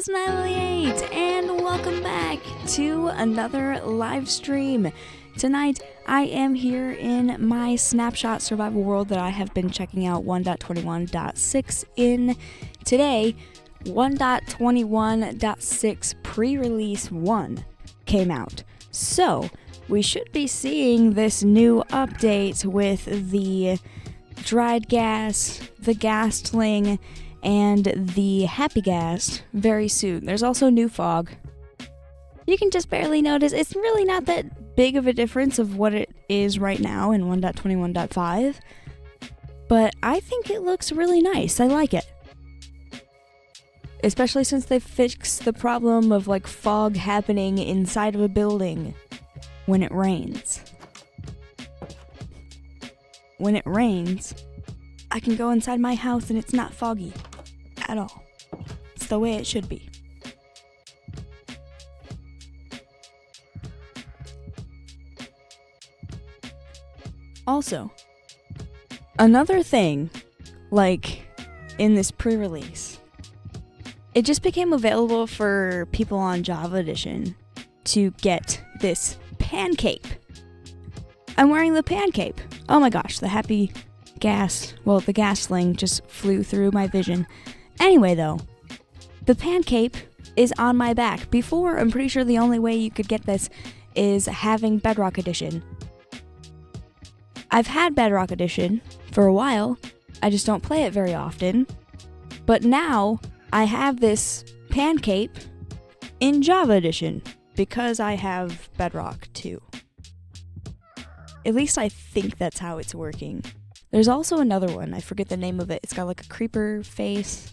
is Natalie8, and welcome back to another live stream. Tonight, I am here in my snapshot survival world that I have been checking out 1.21.6 in. Today, 1.21.6 pre-release 1 came out. So, we should be seeing this new update with the dried gas, the Ghastling, and the happy Ghast very soon. There's also new fog. You can just barely notice. It's really not that big of a difference of what it is right now in 1.21.5, but I think it looks really nice. I like it. Especially since they fixed the problem of like fog happening inside of a building when it rains. When it rains, I can go inside my house and it's not foggy at all. It's the way it should be. Also, another thing, like in this pre-release, it just became available for people on Java Edition to get this pan cape. I'm wearing the pan cape. Oh my gosh, the happy gas, well, the Ghastling just flew through my vision. Anyway though, the pan cape is on my back. Before, I'm pretty sure the only way you could get this is having Bedrock Edition. I've had Bedrock Edition for a while, I just don't play it very often, but now I have this pan cape in Java Edition because I have Bedrock too. At least I think that's how it's working. There's also another one, I forget the name of it. It's got like a creeper face.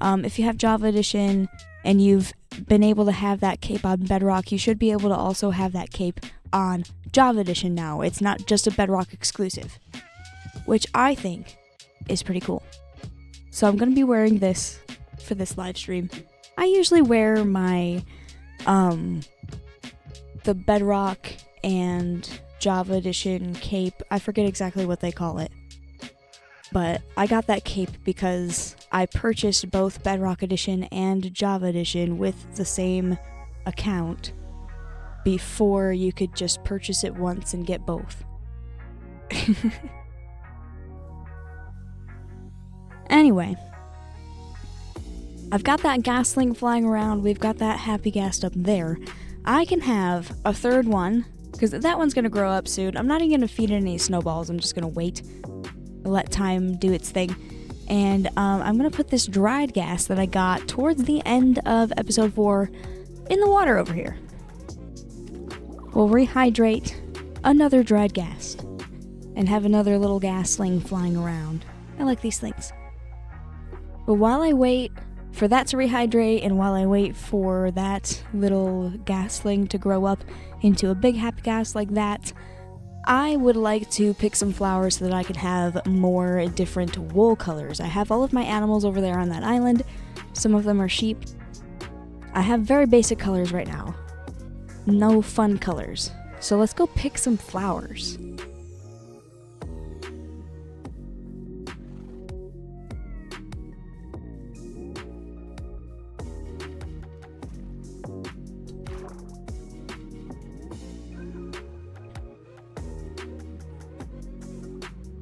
If you have Java Edition and you've been able to have that cape on Bedrock, you should be able to also have that cape on Java Edition now. It's not just a Bedrock exclusive, which I think is pretty cool. So I'm going to be wearing this for this live stream. I usually wear my, the Bedrock and Java Edition cape. I forget exactly what they call it. But I got that cape because I purchased both Bedrock Edition and Java Edition with the same account before you could just purchase it once and get both. Anyway, I've got that Ghastling flying around. We've got that happy Ghast up there. I can have a third one, because that one's going to grow up soon. I'm not even going to feed it any snowballs. I'm just going to wait, let time do its thing. And I'm going to put this dried gas that I got towards the end of episode 4 in the water over here. We'll rehydrate another dried gas and have another little Ghastling flying around. I like these things. But while I wait for that to rehydrate and while I wait for that little Ghastling to grow up into a big happy Ghast like that, I would like to pick some flowers so that I can have more different wool colors. I have all of my animals over there on that island. Some of them are sheep. I have very basic colors right now. No fun colors. So let's go pick some flowers.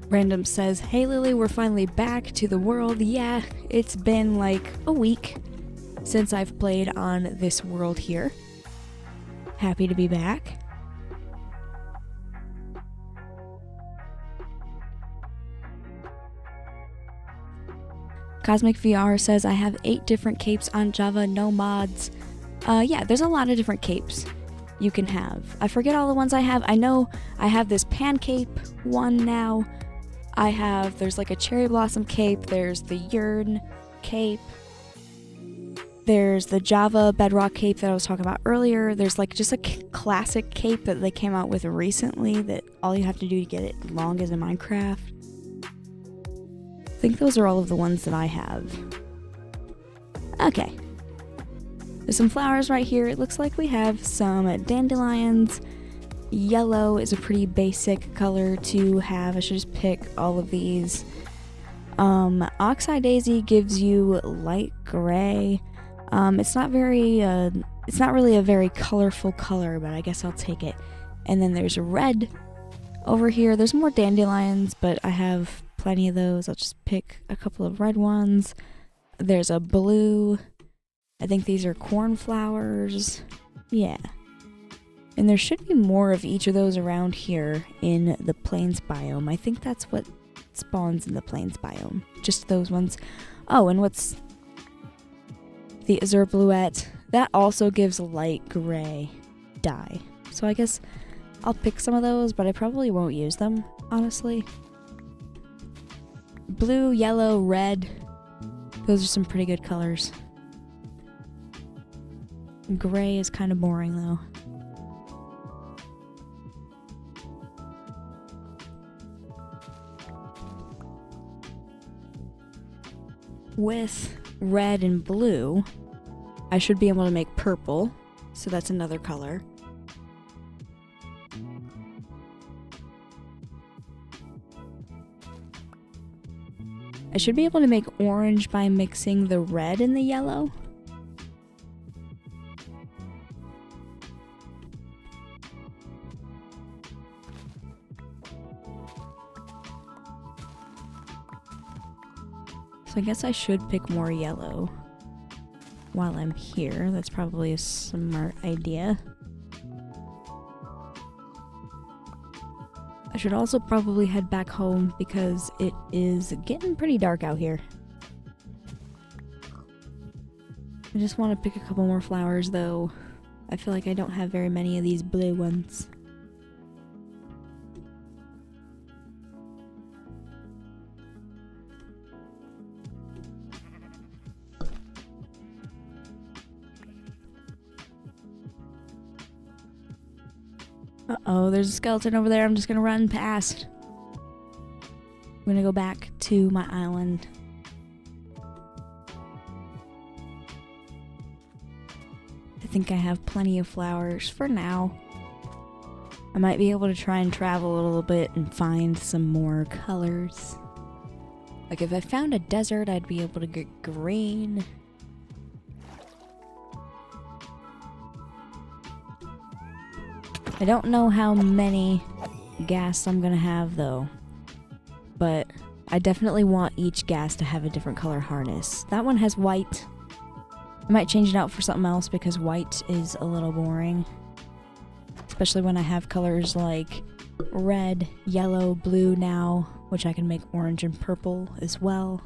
Random says, "Hey Lily, we're finally back to the world." Yeah, it's been like a week since I've played on this world here. Happy to be back. Cosmic VR says, "I have 8 different capes on Java, no mods." Yeah, there's a lot of different capes you can have. I forget all the ones I have. I know I have this pan cape one now. There's like a cherry blossom cape, there's the Yearn cape, there's the Java Bedrock cape that I was talking about earlier, there's like just a classic cape that they came out with recently that all you have to do to get it long as in Minecraft. I think those are all of the ones that I have. Okay. There's some flowers right here. It looks like we have some dandelions. Yellow is a pretty basic color to have. I should just pick all of these. Oxeye Daisy gives you light gray. It's not very, it's not really a very colorful color, but I guess I'll take it. And then there's a red over here. There's more dandelions, but I have plenty of those. I'll just pick a couple of red ones. There's a blue. I think these are cornflowers. Yeah. And there should be more of each of those around here in the plains biome. I think that's what spawns in the plains biome. Just those ones. Oh, and what's the azure bluette? That also gives light gray dye. So I guess I'll pick some of those, but I probably won't use them, honestly. Blue, yellow, red. Those are some pretty good colors. Gray is kind of boring though. With red and blue, I should be able to make purple, so that's another color. I should be able to make orange by mixing the red and the yellow. So I guess I should pick more yellow while I'm here. That's probably a smart idea. I should also probably head back home because it is getting pretty dark out here. I just want to pick a couple more flowers though. I feel like I don't have very many of these blue ones. Uh-oh, there's a skeleton over there. I'm just gonna run past. I'm gonna go back to my island. I think I have plenty of flowers for now. I might be able to try and travel a little bit and find some more colors. Like if I found a desert, I'd be able to get green. I don't know how many ghasts I'm gonna have though, but I definitely want each ghast to have a different color harness. That one has white. I might change it out for something else because white is a little boring. Especially when I have colors like red, yellow, blue now, which I can make orange and purple as well.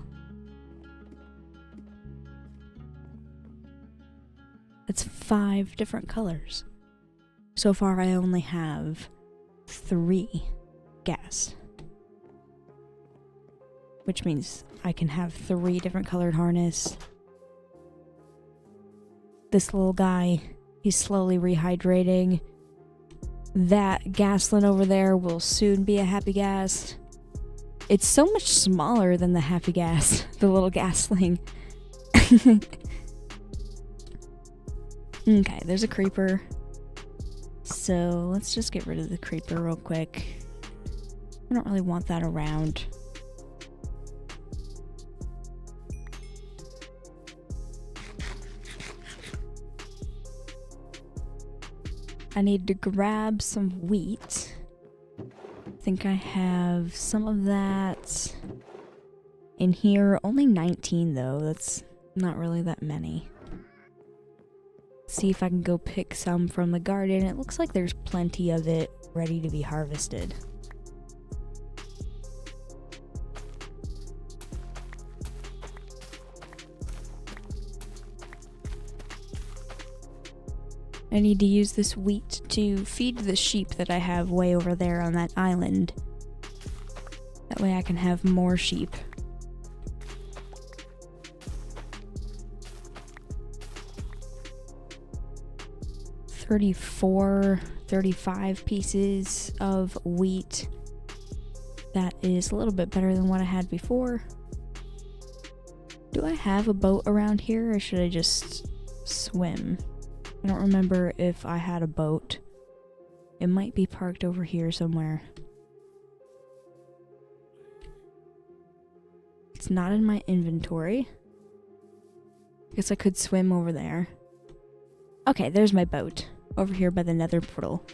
That's 5 different colors. So far I only have 3 ghast. Which means I can have 3 different colored harness. This little guy, he's slowly rehydrating. That ghastling over there will soon be a happy ghast. It's so much smaller than the happy ghast, the little ghastling. Okay, there's a creeper. So let's just get rid of the creeper real quick. I don't really want that around. I need to grab some wheat. I think I have some of that in here. Only 19 though, that's not really that many. See if I can go pick some from the garden. It looks like there's plenty of it ready to be harvested. I need to use this wheat to feed the sheep that I have way over there on that island. That way I can have more sheep. $35 pieces of wheat. That is a little bit better than what I had before. Do I have a boat around here or should I just swim? I don't remember if I had a boat. It might be parked over here somewhere. It's not in my inventory. Guess I could swim over there. Okay, there's my boat. Over here by the nether portal.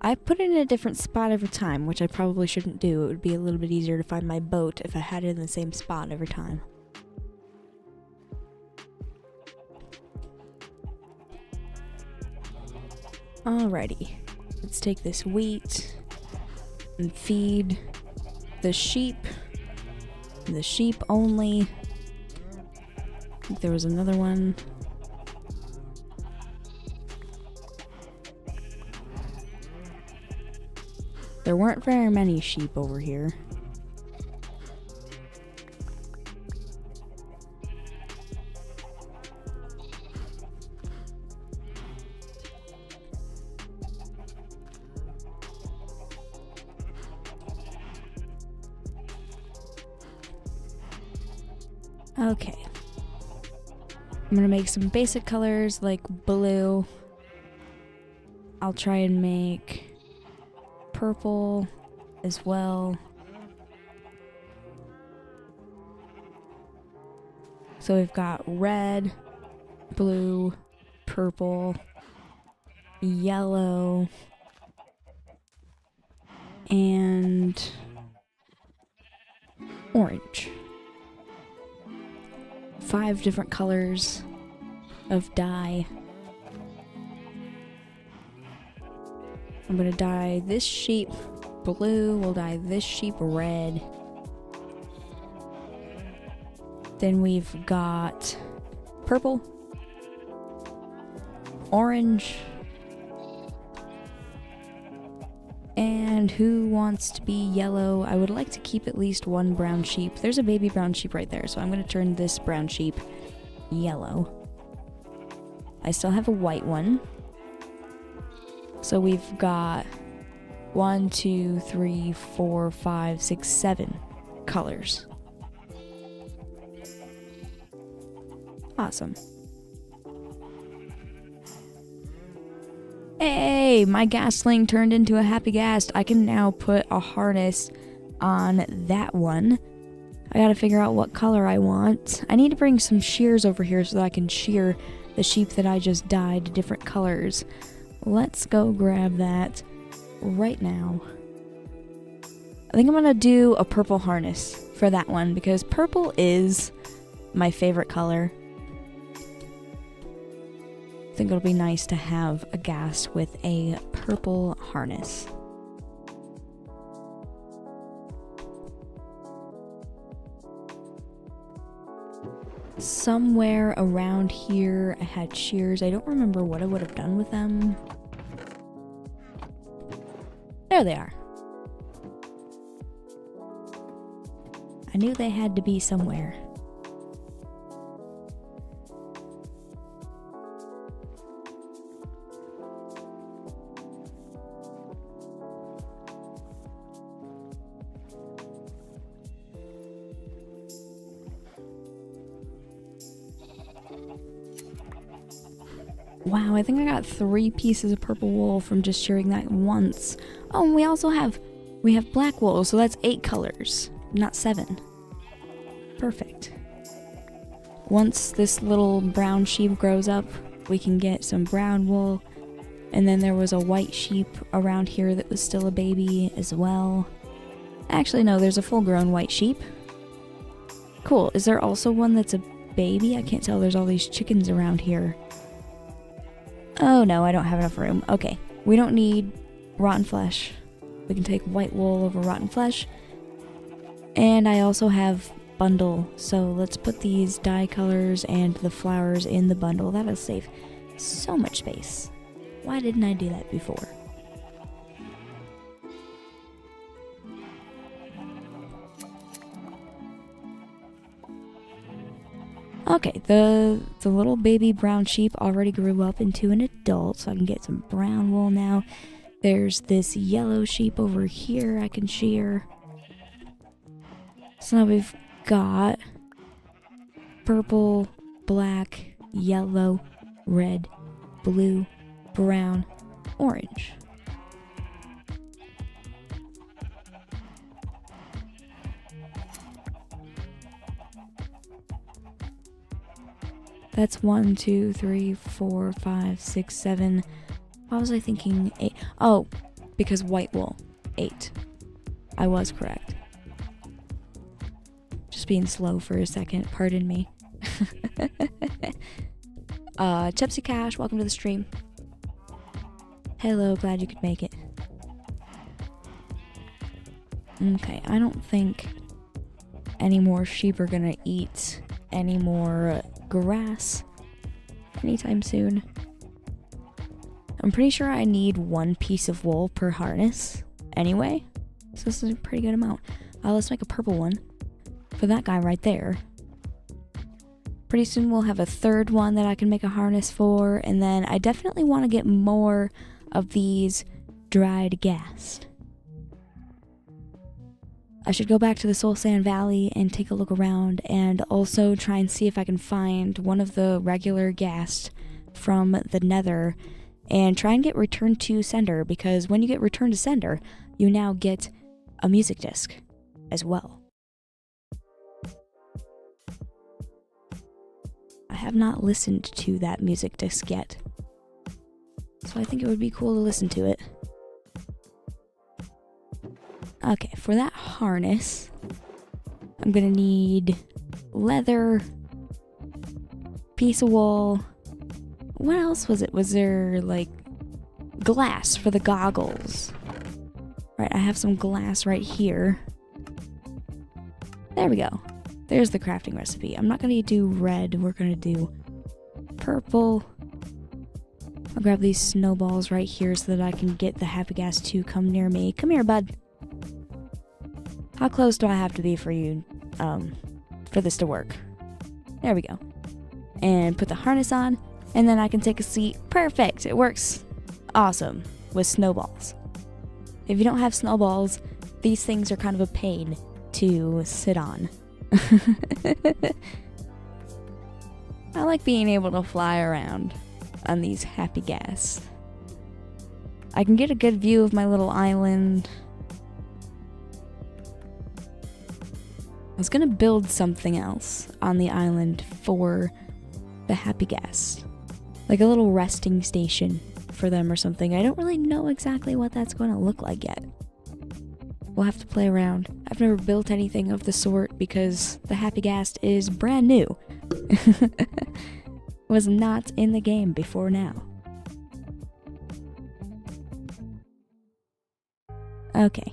I put it in a different spot every time, which I probably shouldn't do. It would be a little bit easier to find my boat if I had it in the same spot every time. Alrighty. Let's take this wheat and feed the sheep. The sheep only. I think there was another one. There weren't very many sheep over here. Okay. I'm gonna make some basic colors like blue. I'll try and make purple as well. So we've got red, blue, purple, yellow, and orange. 5 different colors of dye. I'm gonna dye this sheep blue, we'll dye this sheep red. Then we've got purple, orange, and who wants to be yellow? I would like to keep at least one brown sheep. There's a baby brown sheep right there, so I'm gonna turn this brown sheep yellow. I still have a white one. So we've got 1, 2, 3, 4, 5, 6, 7 colors. Awesome. Hey, my Ghastling turned into a happy Ghast. I can now put a harness on that one. I gotta figure out what color I want. I need to bring some shears over here so that I can shear the sheep that I just dyed different colors. Let's go grab that right now. I think I'm gonna do a purple harness for that one because purple is my favorite color. I think it'll be nice to have a Ghast with a purple harness. Somewhere around here I had shears. I don't remember what I would have done with them. There they are. I knew they had to be somewhere. Wow, I think I got 3 pieces of purple wool from just shearing that once. Oh, and we also have black wool, so that's 8 colors, not 7. Perfect. Once this little brown sheep grows up, we can get some brown wool. And then there was a white sheep around here that was still a baby as well. Actually, no, there's a full-grown white sheep. Cool. Is there also one that's a baby? I can't tell. There's all these chickens around here. Oh no, I don't have enough room. Okay, we don't need rotten flesh. We can take white wool over rotten flesh. And I also have bundle, so let's put these dye colors and the flowers in the bundle. That'll save so much space. Why didn't I do that before? Okay, the little baby brown sheep already grew up into an adult, so I can get some brown wool now. There's this yellow sheep over here I can shear. So now we've got purple, black, yellow, red, blue, brown, orange. That's 1, 2, 3, 4, 5, 6, 7. Why was I thinking 8? Oh, because white wool. 8. I was correct. Just being slow for a second. Pardon me. Chepsy Cash, welcome to the stream. Hello, glad you could make it. Okay, I don't think any more sheep are gonna eat any more grass anytime soon. I'm pretty sure I need 1 piece of wool per harness anyway, so this is a pretty good amount. Let's make a purple one for that guy right there. Pretty soon we'll have a 3rd one that I can make a harness for, and then I definitely want to get more of these dried ghast. I should go back to the Soul Sand Valley and take a look around, and also try and see if I can find one of the regular ghast from the Nether and try and get returned to sender, because when you get returned to sender, you now get a music disc as well. I have not listened to that music disc yet, so I think it would be cool to listen to it. Okay, for that harness, I'm gonna need leather, piece of wool. What else was it? Was there, like, glass for the goggles? Right, I have some glass right here. There we go. There's the crafting recipe. I'm not gonna do red, we're gonna do purple. I'll grab these snowballs right here so that I can get the happy gas to come near me. Come here, bud. How close do I have to be for you, for this to work? There we go. And put the harness on, and then I can take a seat. Perfect! It works awesome with snowballs. If you don't have snowballs, these things are kind of a pain to sit on. I like being able to fly around on these happy gas. I can get a good view of my little island. I was gonna build something else on the island for the happy gas, like a little resting station for them or something. I don't really know exactly what that's going to look like yet. We'll have to play around. I've never built anything of the sort because the happy gas is brand new. Was not in the game before now. Okay.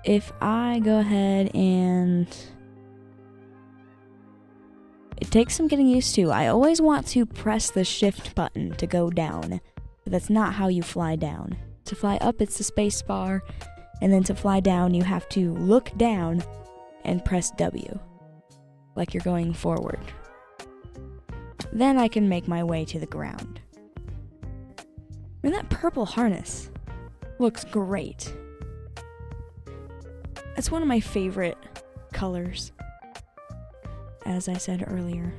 If I go ahead and... It takes some getting used to. I always want to press the shift button to go down, but that's not how you fly down. To fly up, it's the space bar, and then to fly down, you have to look down and press W, like you're going forward. Then I can make my way to the ground. And that purple harness looks great. It's one of my favorite colors, as I said earlier.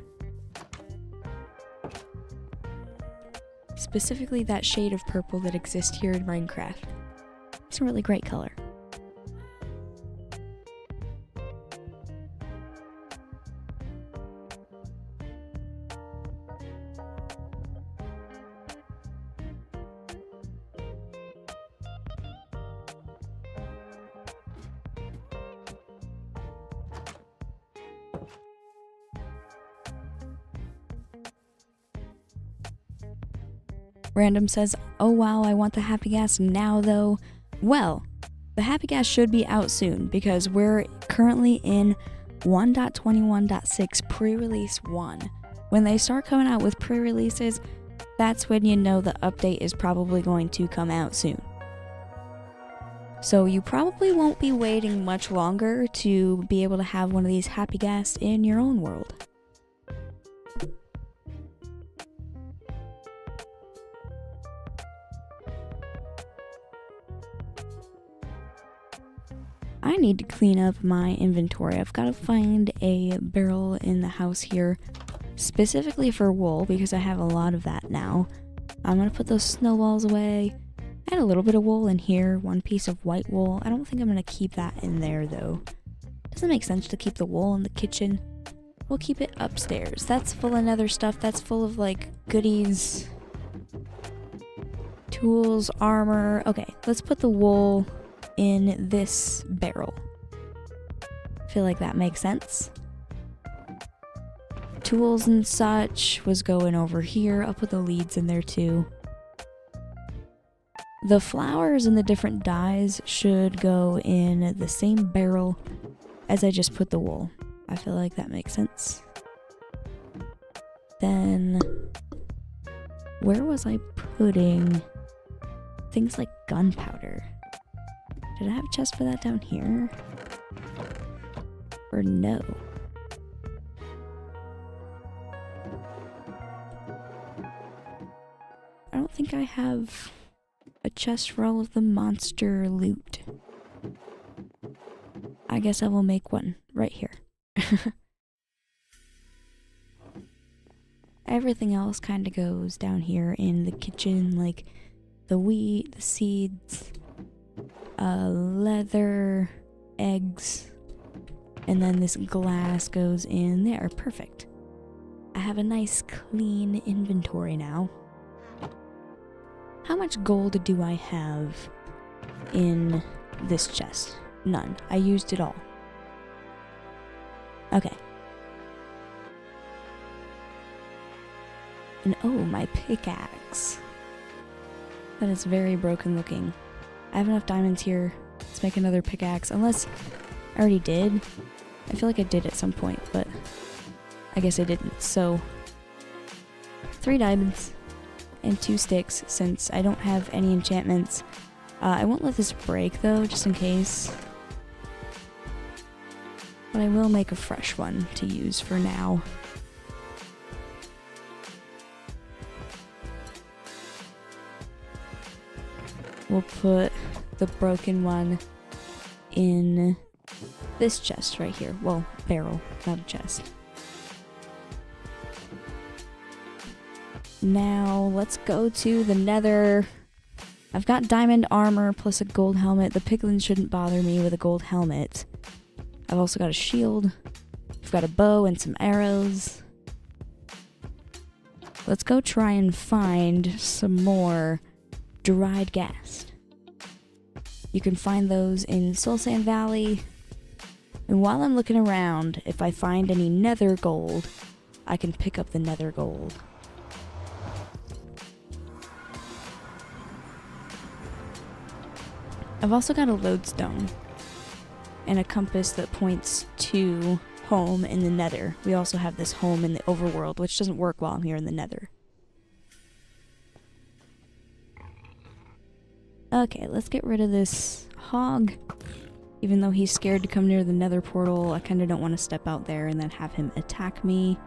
Specifically that shade of purple that exists here in Minecraft. It's a really great color. Random says, oh wow, I want the happy gas now though. Well, the happy gas should be out soon because we're currently in 1.21.6 pre-release 1. When they start coming out with pre-releases, that's when you know the update is probably going to come out soon. So you probably won't be waiting much longer to be able to have one of these happy gas in your own world. I need to clean up my inventory. I've got to find a barrel in the house here specifically for wool because I have a lot of that now. I'm going to put those snowballs away. I had a little bit of wool in here, 1 piece of white wool. I don't think I'm going to keep that in there though. Doesn't make sense to keep the wool in the kitchen. We'll keep it upstairs. That's full of nether stuff. That's full of, like, goodies. Tools, armor. Okay, let's put the wool in this barrel. I feel like that makes sense. Tools and such was going over here. I'll put the leads in there too. The flowers and the different dyes should go in the same barrel as I just put the wool. I feel like that makes sense. Then, where was I putting things like gunpowder? Did I have a chest for that down here? Or no? I don't think I have a chest for all of the monster loot. I guess I will make one right here. Everything else kind of goes down here in the kitchen, like the wheat, the seeds, leather, eggs, and then this glass goes in there. Perfect. I have a nice clean inventory now. How much gold do I have in this chest? None. I used it all. Okay. And oh, my pickaxe. That is very broken looking. I have enough diamonds here. Let's make another pickaxe. Unless I already did. I feel like I did at some point, but I guess I didn't. So, 3 diamonds and 2 sticks since I don't have any enchantments. I won't let this break though, just in case. But I will make a fresh one to use for now. We'll put the broken one in this chest right here. Well, barrel, not a chest. Now, let's go to the nether. I've got diamond armor plus a gold helmet. The piglins shouldn't bother me with a gold helmet. I've also got a shield. I've got a bow and some arrows. Let's go try and find some more dried ghast. You can find those in Soul Sand Valley. And while I'm looking around, if I find any nether gold, I can pick up the nether gold. I've also got a lodestone and a compass that points to home in the nether. We also have this home in the overworld, which doesn't work while I'm here in the nether. Okay, let's get rid of this hog. Even though he's scared to come near the nether portal, I kind of don't want to step out there and then have him attack me.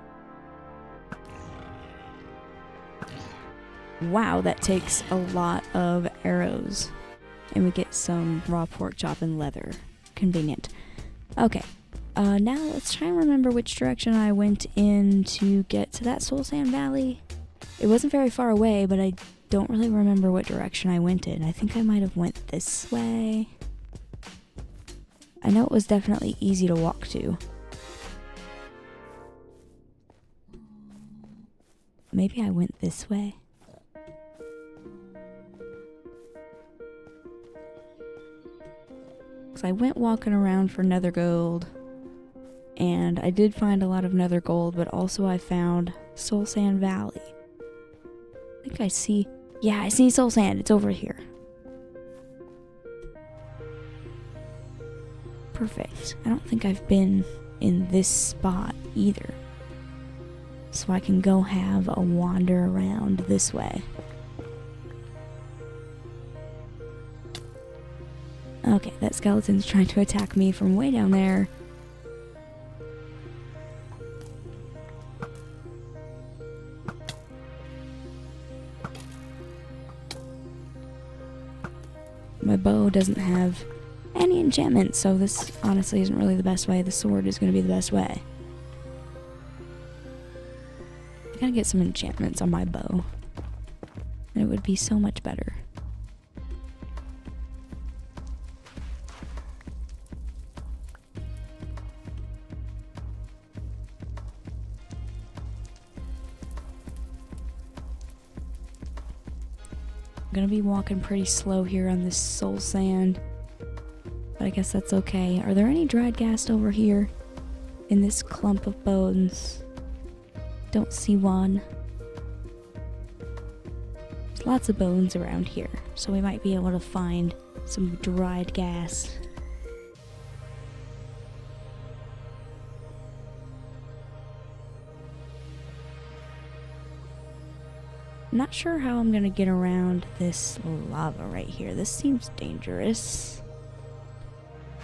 Wow, that takes a lot of arrows. And we get some raw pork chop and leather. Convenient. Okay, now let's try and remember which direction I went in to get to that Soul Sand Valley. It wasn't very far away, but I don't really remember what direction I went in. I think I might have went this way. I know it was definitely easy to walk to. Maybe I went this way. Because I went walking around for nether gold. And I did find a lot of nether gold, but also I found Soul Sand Valley. I think I see... Yeah, I see soul sand. It's over here. Perfect. I don't think I've been in this spot either. So I can go have a wander around this way. Okay, that skeleton's trying to attack me from way down there. My bow doesn't have any enchantments, so this honestly isn't really the best way. The sword is going to be the best way. I gotta get some enchantments on my bow. And it would be so much better. gonna be walking pretty slow here on this soul sand. But I guess that's okay. Are there any dried ghast over here? In this clump of bones? Don't see one. There's lots of bones around here, so we might be able to find some dried ghast. Not sure how I'm gonna get around this lava right here. This seems dangerous.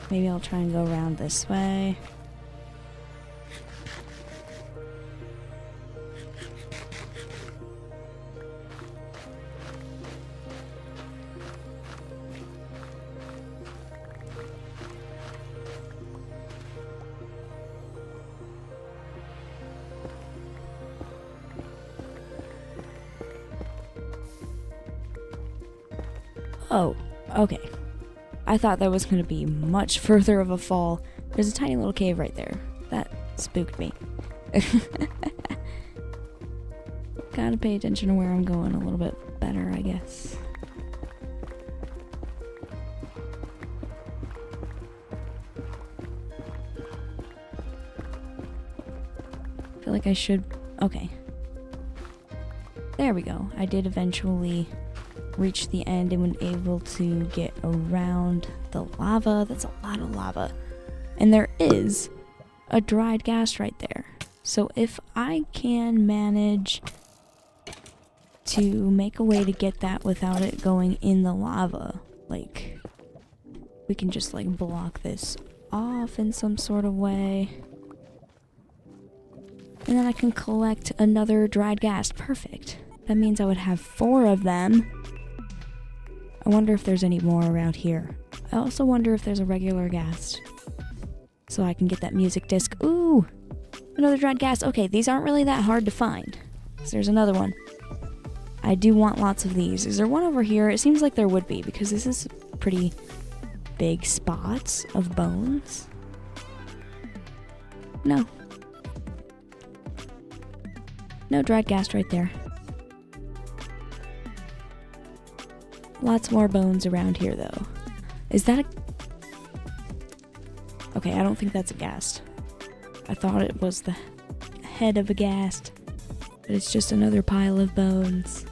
Maybe I'll try and go around this way. Oh, okay. I thought that was going to be much further of a fall. There's a tiny little cave right there. That spooked me. Gotta pay attention to where I'm going a little bit better, I guess. I feel like I should... Okay. There we go. I did eventually reach the end and was able to get around the lava. That's a lot of lava. And there is a dried ghast right there. So if I can manage to make a way to get that without it going in the lava, like, we can just like block this off in some sort of way. And then I can collect another dried ghast. Perfect. That means I would have 4 of them. I wonder if there's any more around here. I also wonder if there's a regular ghast. So I can get that music disc. Ooh! Another dried ghast. Okay, these aren't really that hard to find. So there's another one. I do want lots of these. Is there one over here? It seems like there would be, because this is pretty big spots of bones. No. No dried ghast right there. Lots more bones around here, though. Is that a... Okay, I don't think that's a ghast. I thought it was the head of a ghast, but it's just another pile of bones.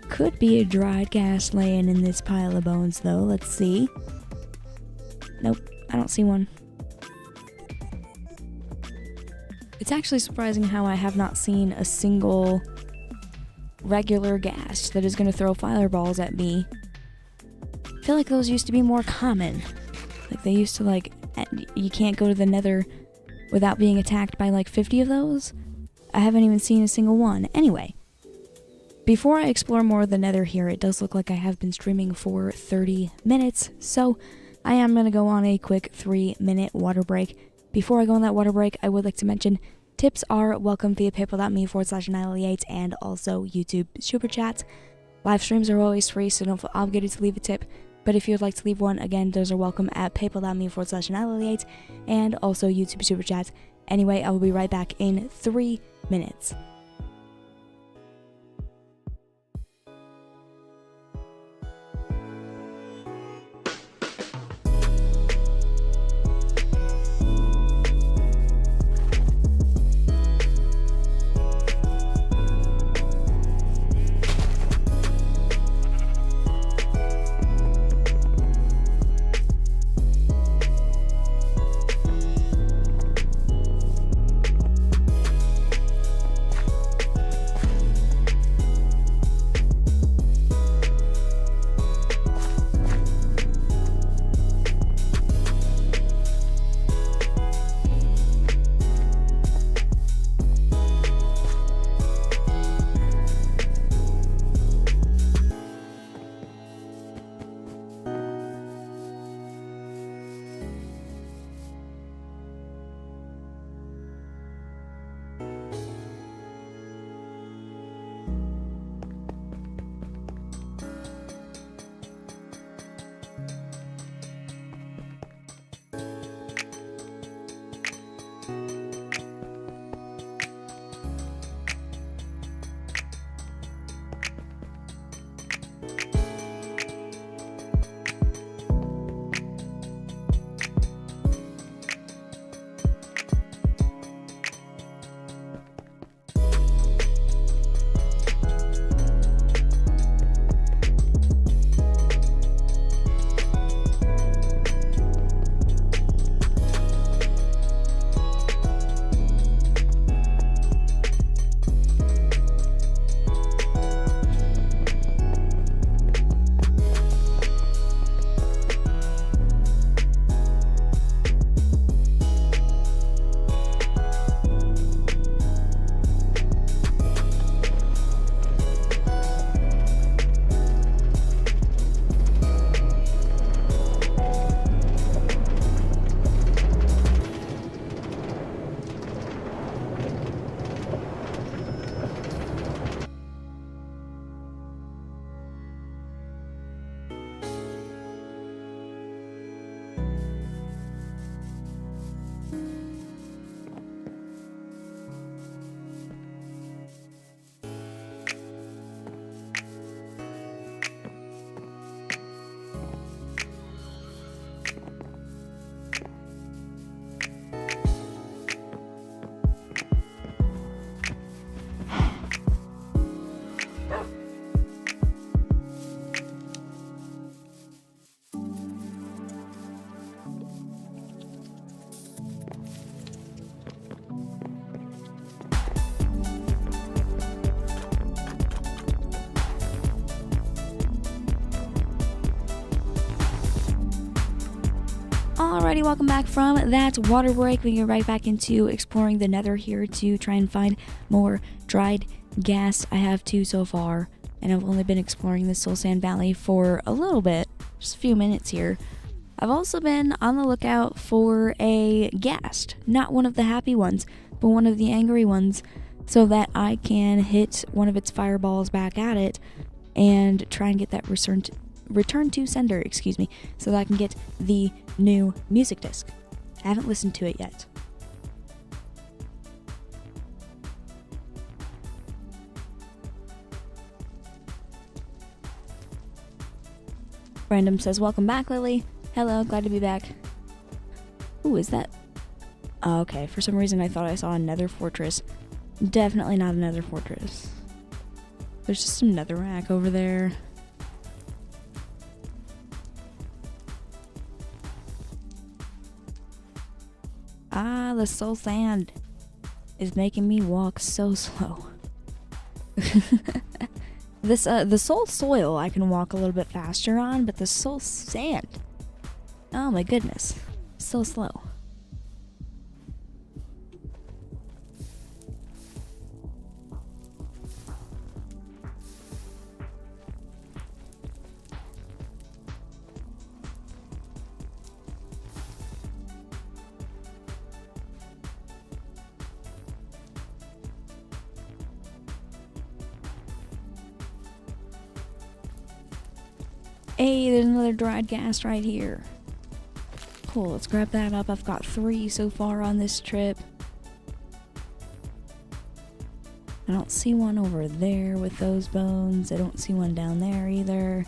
Could be a dried ghast laying in this pile of bones, though. Let's see. Nope, I don't see one. It's actually surprising how I have not seen a single regular ghast that is going to throw fireballs at me. I feel like those used to be more common. Like, they used to, like, you can't go to the nether without being attacked by, like, 50 of those. I haven't even seen a single one. Anyway, before I explore more of the nether here, it does look like I have been streaming for 30 minutes, so I am going to go on a quick 3-minute water break. Before I go on that water break, I would like to mention tips are welcome via paypal.me/988 and also YouTube Super Chats. Live streams are always free, so don't feel obligated to leave a tip. But if you'd like to leave one, again, those are welcome at paypal.me/988 and also YouTube Super Chats. Anyway, I will be right back in 3 minutes. Alrighty, welcome back from that water break. We get right back into exploring the nether here to try and find more dried gas. I have 2 so far, and I've only been exploring the Soul Sand Valley for a little bit, just a few minutes here. I've also been on the lookout for a ghast, not one of the happy ones, but one of the angry ones, so that I can hit one of its fireballs back at it and try and get that return to sender, excuse me, so that I can get the new music disc. I haven't listened to it yet. Random says, welcome back, Lily. Hello, glad to be back. Ooh, is that? Oh, okay, for some reason I thought I saw a nether fortress. Definitely not a nether fortress. There's just some netherrack over there. Ah, the soul sand is making me walk so slow. The soul soil I can walk a little bit faster on, but the soul sand, oh my goodness, so slow. Hey, there's another dried ghast right here. Cool, let's grab that up. I've got 3 so far on this trip. I don't see one over there with those bones. I don't see one down there either.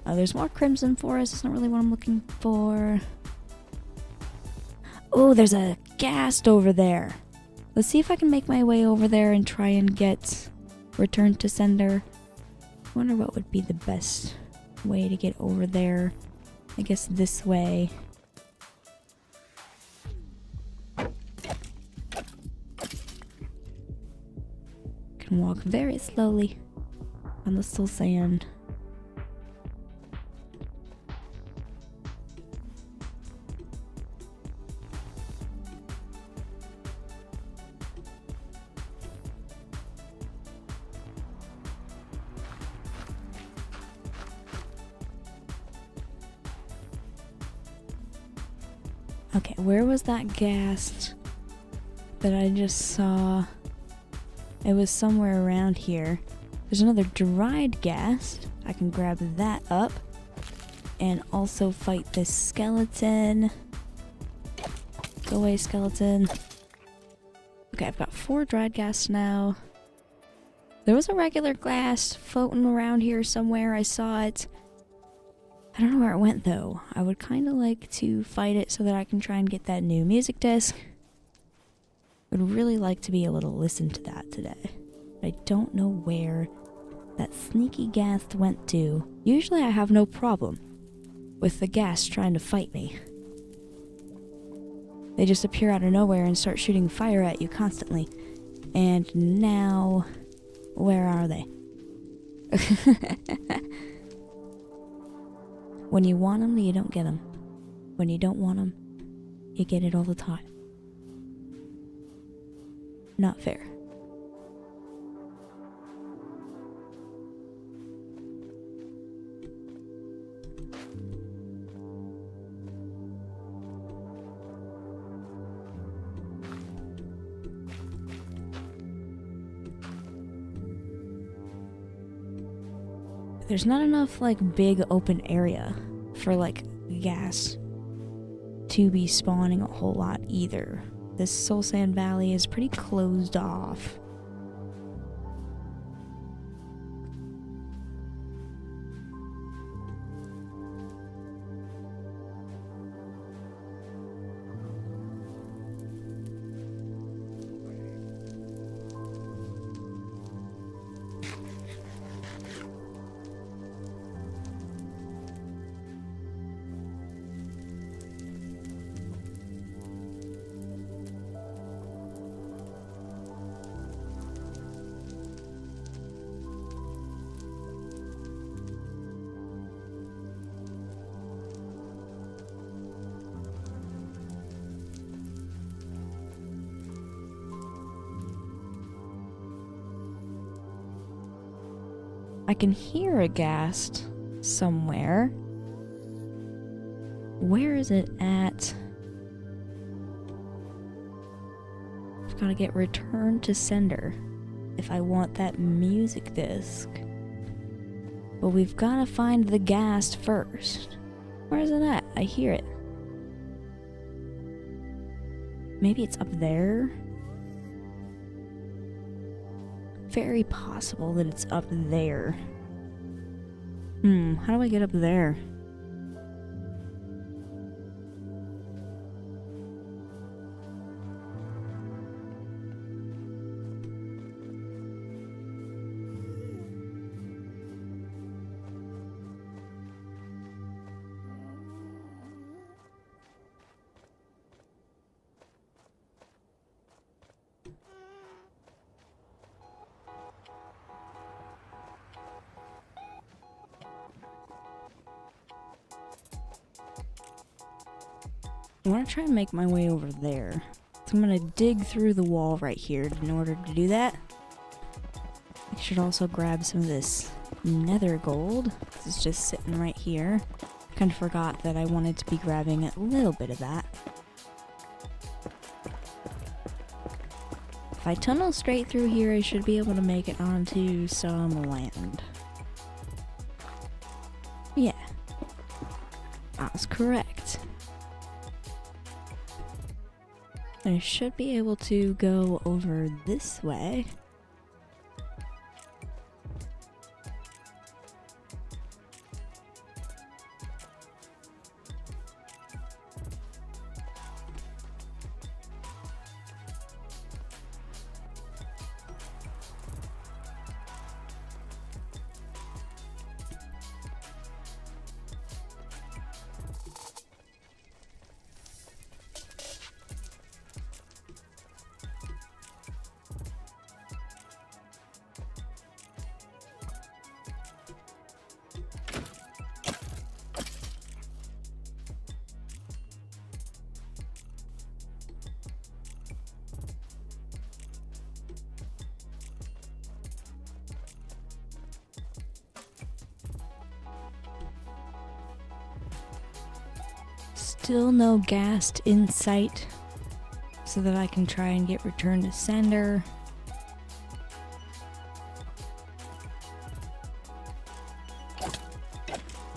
There's more crimson forest. That's not really what I'm looking for. Oh, there's a ghast over there. Let's see if I can make my way over there and try and get return to sender. I wonder what would be the best way to get over there. I guess this way. Can walk very slowly on the soul sand. Okay, where was that ghast that I just saw? It was somewhere around here. There's another dried ghast. I can grab that up and also fight this skeleton. Go away, skeleton. Okay, I've got 4 dried ghasts now. There was a regular ghast floating around here somewhere. I saw it. I don't know where it went though. I would kind of like to fight it so that I can try and get that new music disc. Would really like to be able to listen to that today. I don't know where that sneaky ghast went to. Usually I have no problem with the ghast trying to fight me. They just appear out of nowhere and start shooting fire at you constantly. And now, where are they? When you want them, you don't get them. When you don't want them, you get it all the time. Not fair. There's not enough like big open area for like gas to be spawning a whole lot either. This Soul Sand Valley is pretty closed off. I can hear a ghast somewhere. Where is it at? I've got to get return to sender if I want that music disc. But we've got to find the ghast first. Where is it at? I hear it. Maybe it's up there? Very possible that it's up there. How do I get up there? I want to try and make my way over there. So I'm going to dig through the wall right here in order to do that. I should also grab some of this nether gold. It's just sitting right here. I kind of forgot that I wanted to be grabbing a little bit of that. If I tunnel straight through here, I should be able to make it onto some land. Yeah. I was correct. I should be able to go over this way. Still no ghast in sight, so that I can try and get return to sender.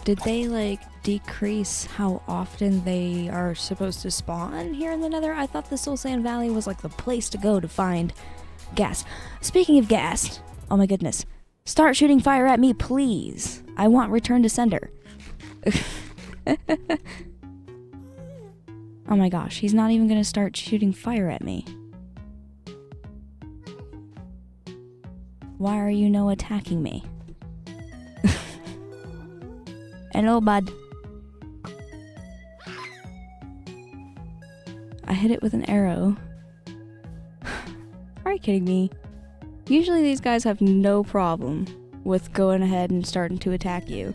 Did they like decrease how often they are supposed to spawn here in the Nether? I thought the Soul Sand Valley was like the place to go to find ghast. Speaking of ghast, oh my goodness, start shooting fire at me, please. I want return to sender. Oh my gosh, he's not even gonna start shooting fire at me. Why are you no attacking me? Hello, bud. I hit it with an arrow. Are you kidding me? Usually these guys have no problem with going ahead and starting to attack you.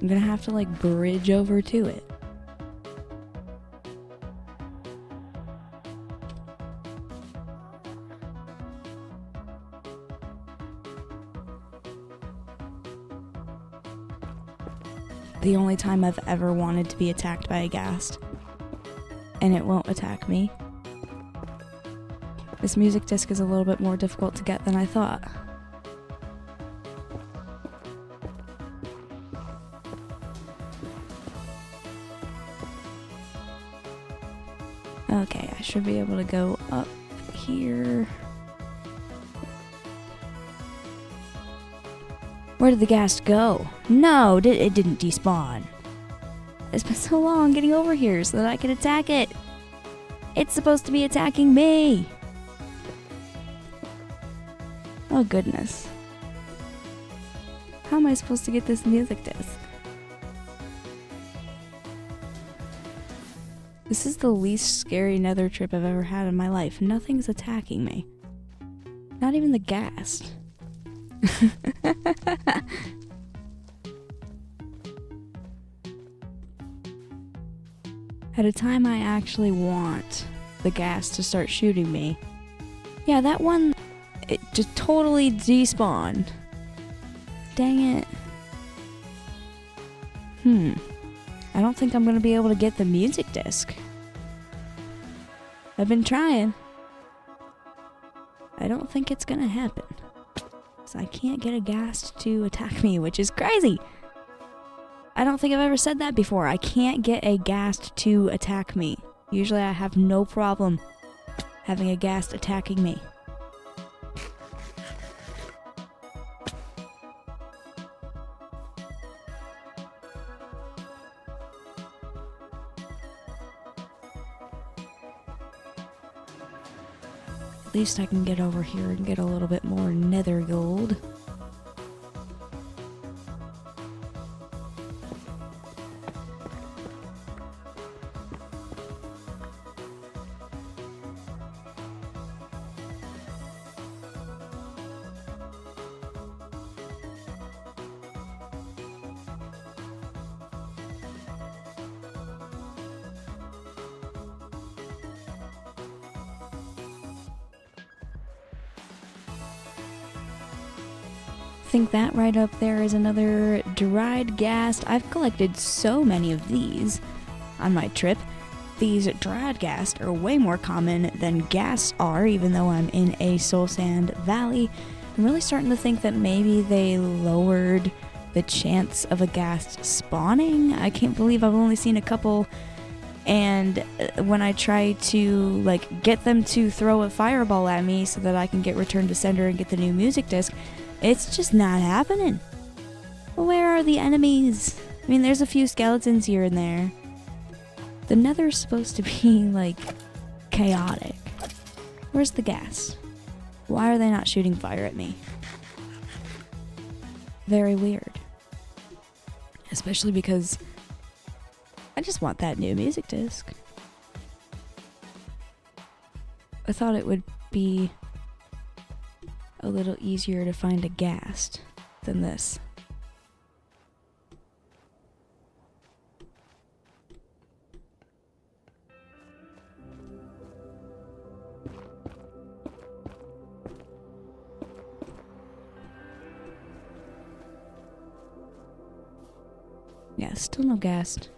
I'm gonna have to like bridge over to it. The only time I've ever wanted to be attacked by a ghast, and it won't attack me. This music disc is a little bit more difficult to get than I thought. Okay, I should be able to go up here. Where did the ghast go? No, it didn't despawn. It's been so long getting over here so that I can attack it. It's supposed to be attacking me. Oh goodness. How am I supposed to get this music disc? This is the least scary nether trip I've ever had in my life. Nothing's attacking me. Not even the ghast. At a time I actually want the ghast to start shooting me. Yeah, that one, it just totally despawned. Dang it. I don't think I'm gonna be able to get the music disc. I've been trying. I don't think it's gonna happen. So I can't get a ghast to attack me, which is crazy. I don't think I've ever said that before. I can't get a ghast to attack me. Usually I have no problem having a ghast attacking me. At least I can get over here and get a little bit more nether gold. I think that right up there is another dried ghast. I've collected so many of these on my trip. These dried ghast are way more common than ghasts are, even though I'm in a soul sand valley. I'm really starting to think that maybe they lowered the chance of a ghast spawning. I can't believe I've only seen a couple, and when I try to get them to throw a fireball at me so that I can get returned to sender and get the new music disc, it's just not happening. Where are the enemies? I mean, there's a few skeletons here and there. The nether's supposed to be, chaotic. Where's the ghast? Why are they not shooting fire at me? Very weird. Especially because I just want that new music disc. I thought it would be a little easier to find a ghast than this. Yeah, still no ghast.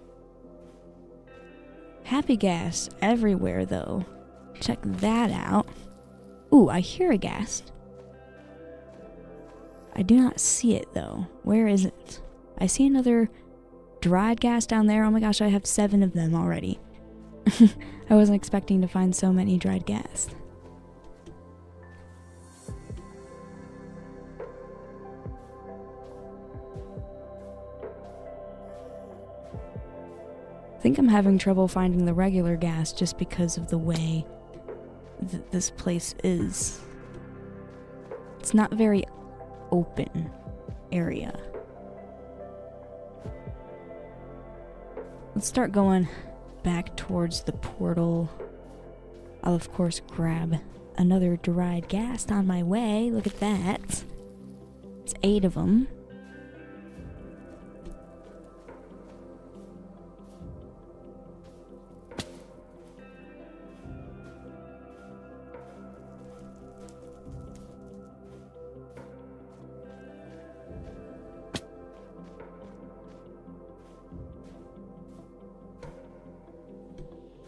Happy ghast everywhere though. Check that out. Ooh, I hear a ghast. I do not see it though. Where is it? I see another dried ghast down there. Oh my gosh, I have 7 of them already. I wasn't expecting to find so many dried ghast. I think I'm having trouble finding the regular ghast just because of the way this place is. It's not very open area. Let's start going back towards the portal. I'll of course grab another dried ghast on my way. Look at that. It's 8 of them.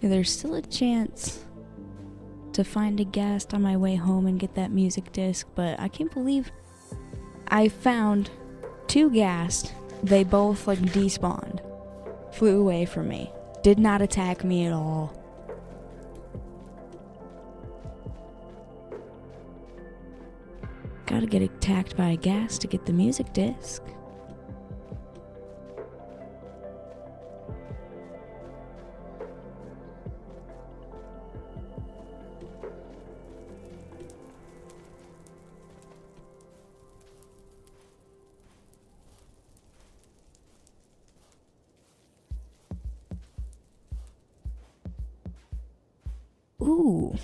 There's still a chance to find a ghast on my way home and get that music disc, but I can't believe I found 2 ghast. They both despawned. Flew away from me. Did not attack me at all. Gotta get attacked by a ghast to get the music disc. Ooh.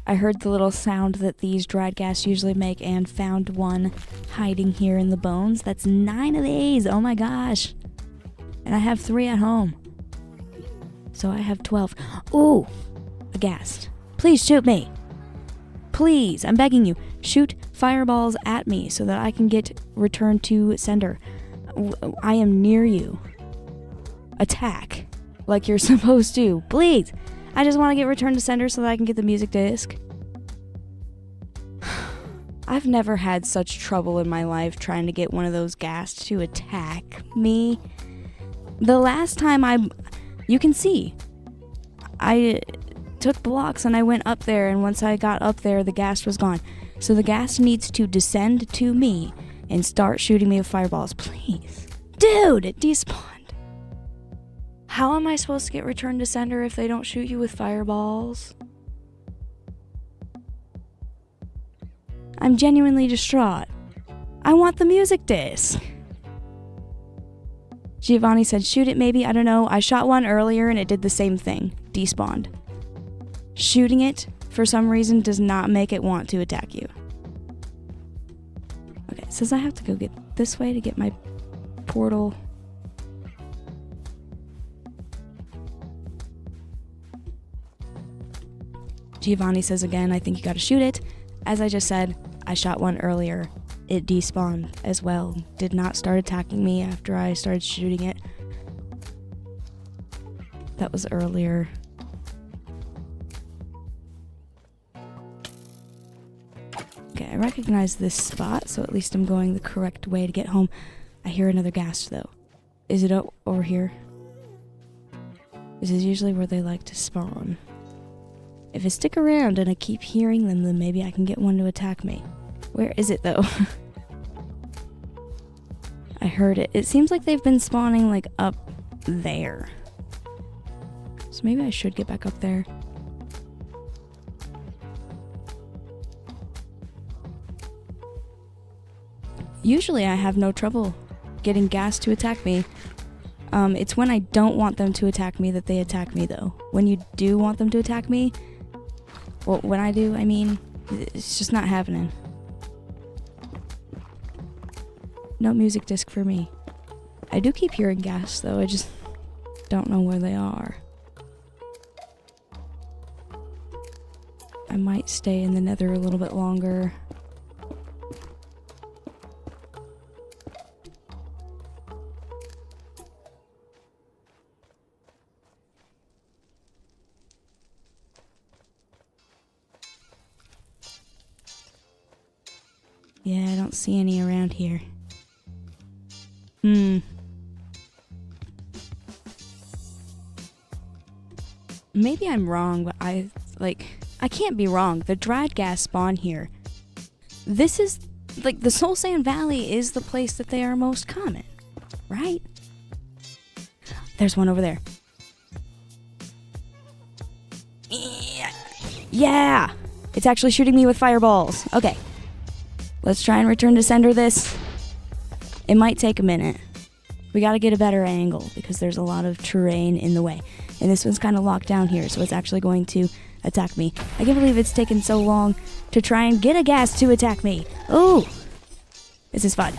I heard the little sound that these dried ghast usually make and found one hiding here in the bones. That's 9 of these. Oh my gosh. And I have 3 at home. So I have 12. Ooh, a Ghast. Please shoot me. Please, I'm begging you. Shoot fireballs at me so that I can get returned to sender. I am near you. Attack like you're supposed to. Please. I just want to get returned to sender so that I can get the music disc. I've never had such trouble in my life trying to get one of those Ghast to attack me. The last time you can see, I took blocks and I went up there, and once I got up there, the Ghast was gone. So the Ghast needs to descend to me and start shooting me with fireballs. Please. Dude, it despawned. How am I supposed to get returned to sender if they don't shoot you with fireballs? I'm genuinely distraught. I want the music disc. Giovanni said, shoot it maybe, I don't know. I shot one earlier and it did the same thing. Despawned. Shooting it, for some reason, does not make it want to attack you. Okay, it says I have to go get this way to get my portal. Giovanni says again, I think you gotta shoot it. As I just said, I shot one earlier. It despawned as well. Did not start attacking me after I started shooting it. That was earlier. Okay, I recognize this spot, so at least I'm going the correct way to get home. I hear another Ghast though. Is it over here? This is usually where they like to spawn. If I stick around and I keep hearing them, then maybe I can get one to attack me. Where is it though? I heard it. It seems like they've been spawning like up there. So maybe I should get back up there. Usually I have no trouble getting Ghast to attack me. It's when I don't want them to attack me that they attack me though. When you do want them to attack me, well, when I do, I mean, it's just not happening. No music disc for me. I do keep hearing Ghast though, I just don't know where they are. I might stay in the nether a little bit longer. Yeah, I don't see any around here. Maybe I'm wrong, but I can't be wrong. The dried Ghast spawn here. This is, like, the Soul Sand Valley is the place that they are most common, right? There's one over there. Yeah! It's actually shooting me with fireballs. Okay. Let's try and return to sender this. It might take a minute. We gotta get a better angle because there's a lot of terrain in the way. And this one's kind of locked down here, so it's actually going to attack me. I can't believe it's taken so long to try and get a Ghast to attack me. Ooh! This is fun.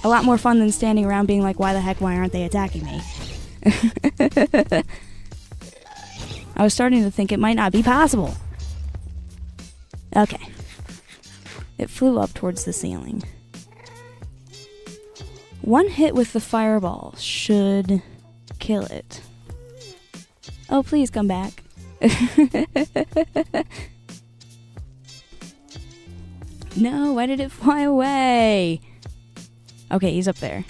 A lot more fun than standing around being like, why aren't they attacking me? I was starting to think it might not be possible. Okay. It flew up towards the ceiling. One hit with the fireball should kill it. Oh, please come back. No, why did it fly away? Okay, he's up there.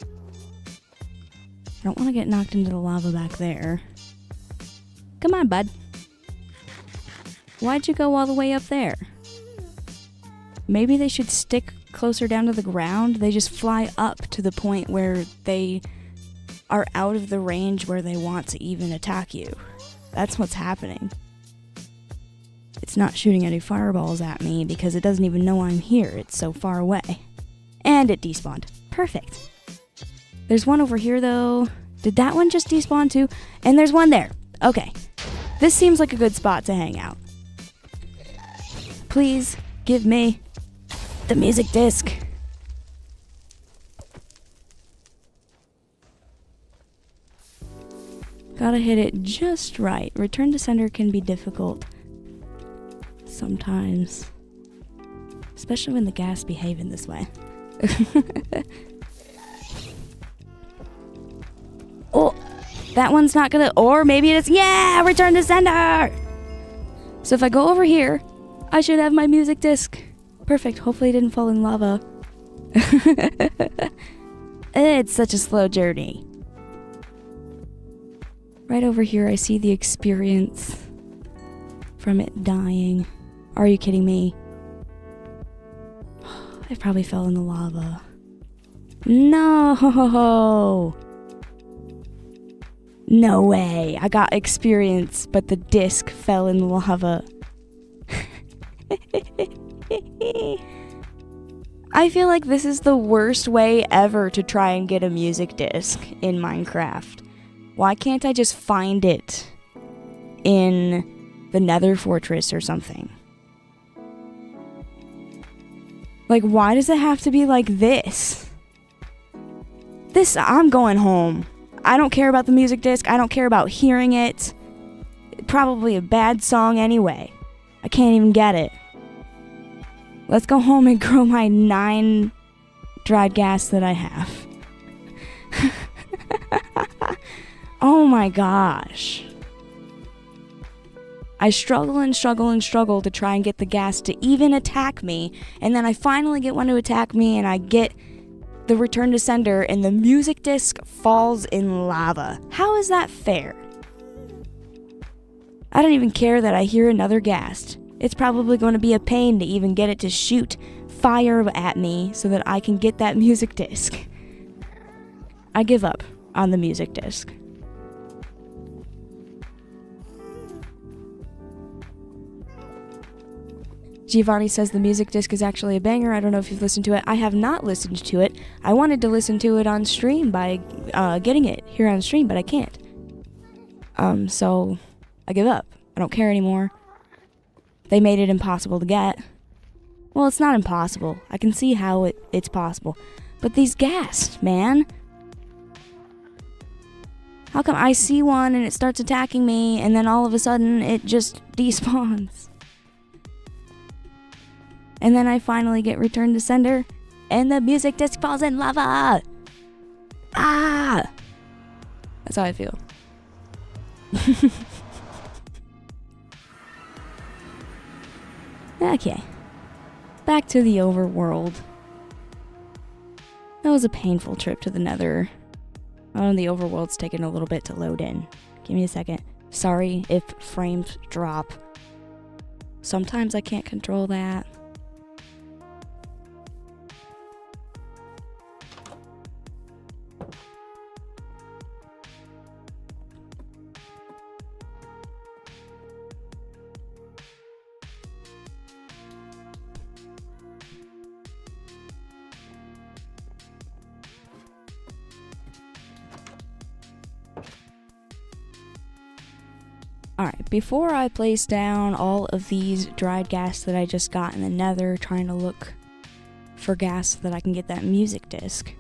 I don't want to get knocked into the lava back there. Come on, bud. Why'd you go all the way up there? Maybe they should stick closer down to the ground. They just fly up to the point where they are out of the range where they want to even attack you. That's what's happening. It's not shooting any fireballs at me because it doesn't even know I'm here. It's so far away. And it despawned. Perfect. There's one over here though. Did that one just despawn too? And there's one there. Okay. This seems like a good spot to hang out. Please give me the music disc. Gotta hit it just right. Return to sender can be difficult sometimes. Especially when the gas behave in this way. Oh, that one's not gonna, or maybe it is. Yeah, return to sender. So if I go over here, I should have my music disc. Perfect. Hopefully it didn't fall in lava. It's such a slow journey. Right over here, I see the experience from it dying. Are you kidding me? I probably fell in the lava. No! No way. I got experience, but the disc fell in the lava. I feel like this is the worst way ever to try and get a music disc in Minecraft. Why can't I just find it in the Nether Fortress or something? Like, why does it have to be like this? I'm going home. I don't care about the music disc. I don't care about hearing it. Probably a bad song anyway. I can't even get it. Let's go home and grow my 9 dried gas that I have. Oh my gosh. I struggle and struggle and struggle to try and get the gas to even attack me, and then I finally get one to attack me, and I get the return to sender, and the music disc falls in lava. How is that fair? I don't even care that I hear another ghast. It's probably going to be a pain to even get it to shoot fire at me so that I can get that music disc. I give up on the music disc. Giovanni says the music disc is actually a banger. I don't know if you've listened to it. I have not listened to it. I wanted to listen to it on stream by getting it here on stream, but I can't. So I give up. I don't care anymore. They made it impossible to get. Well, it's not impossible. I can see how it's possible. But these ghast, man. How come I see one and it starts attacking me, and then all of a sudden it just despawns? And then I finally get returned to sender, and the music disc falls in lava! Ah! That's how I feel. Okay. Back to the overworld. That was a painful trip to the Nether. Oh, the overworld's taking a little bit to load in. Give me a second. Sorry if frames drop. Sometimes I can't control that. Alright, before I place down all of these dried gas that I just got in the Nether, trying to look for gas so that I can get that music disc,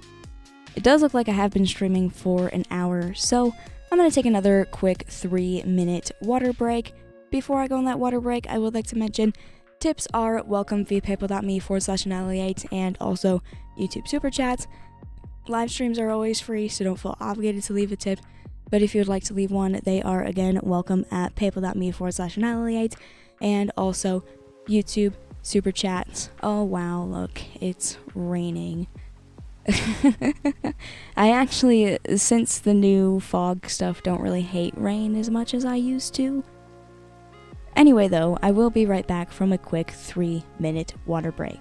it does look like I have been streaming for an hour, so I'm going to take another quick 3-minute water break. Before I go on that water break, I would like to mention tips are welcome via paypal.me/Natalie8 and also YouTube Super Chats. Live streams are always free, so don't feel obligated to leave a tip. But if you would like to leave one, they are, again, welcome at paypal.me/Natalie8 and also YouTube Super Chats. Oh, wow, look, it's raining. I actually, since the new fog stuff, don't really hate rain as much as I used to. Anyway, though, I will be right back from a quick 3-minute water break.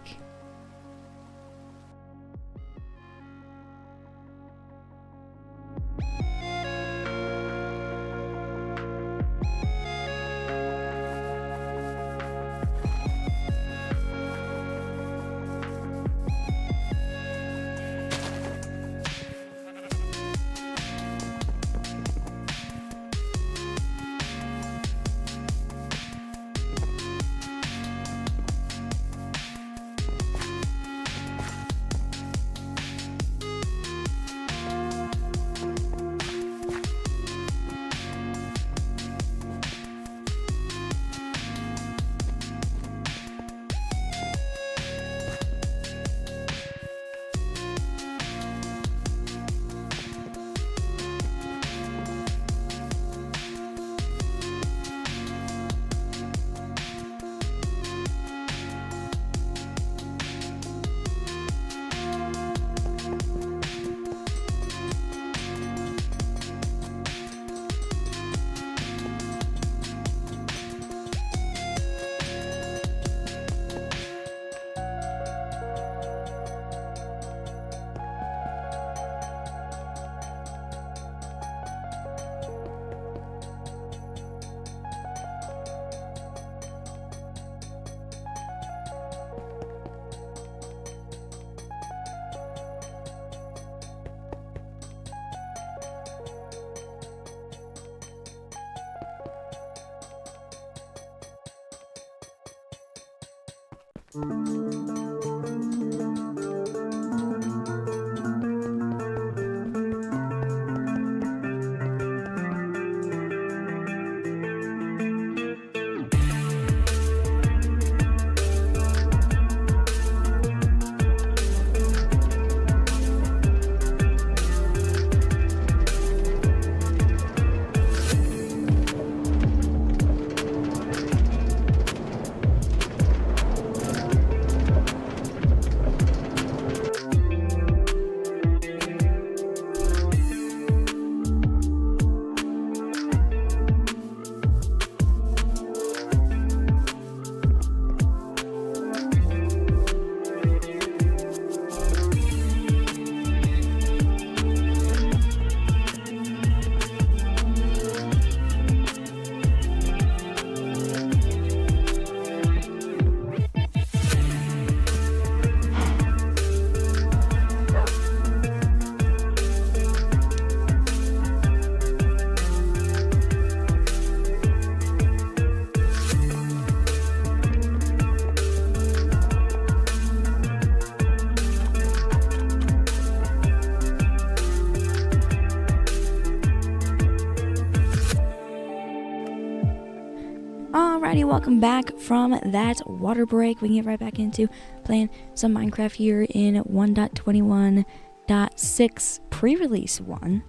Alrighty, welcome back from that water break. We can get right back into playing some Minecraft here in 1.21.6 pre-release 1.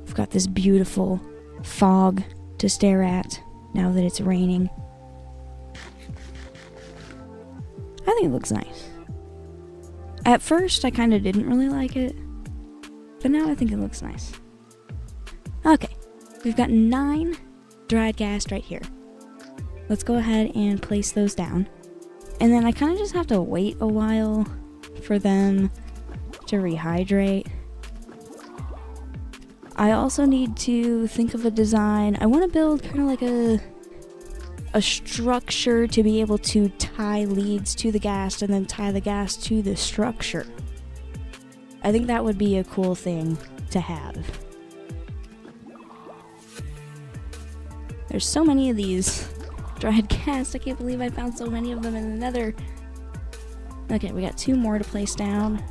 We've got this beautiful fog to stare at now that it's raining. I think it looks nice. At first, I kind of didn't really like it, but now I think it looks nice. Okay, we've got 9 dried ghast right here. Let's go ahead and place those down. And then I kind of just have to wait a while for them to rehydrate. I also need to think of a design. I want to build kind of like a structure to be able to tie leads to the ghast and then tie the ghast to the structure. I think that would be a cool thing to have. There's so many of these dried ghast. I can't believe I found so many of them in the nether. Okay, we got 2 more to place down.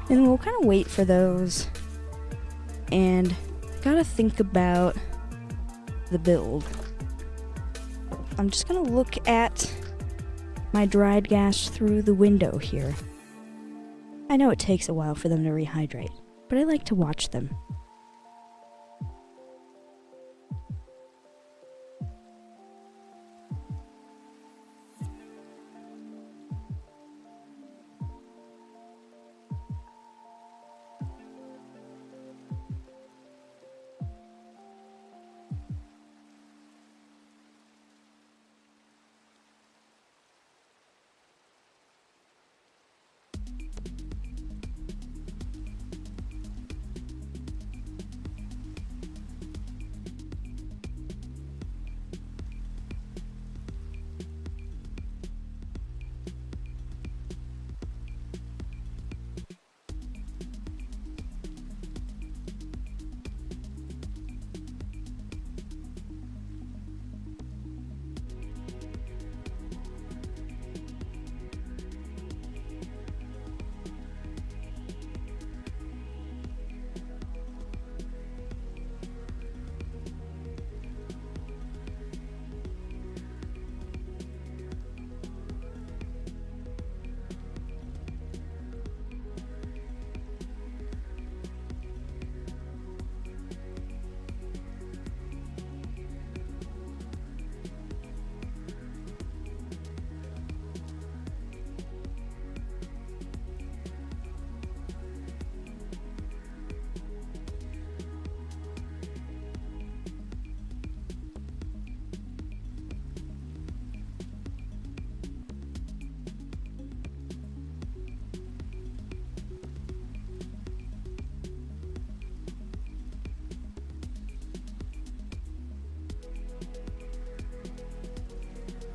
And we'll kind of wait for those. And gotta think about the build. I'm just gonna look at my dried ghast through the window here. I know it takes a while for them to rehydrate, but I like to watch them.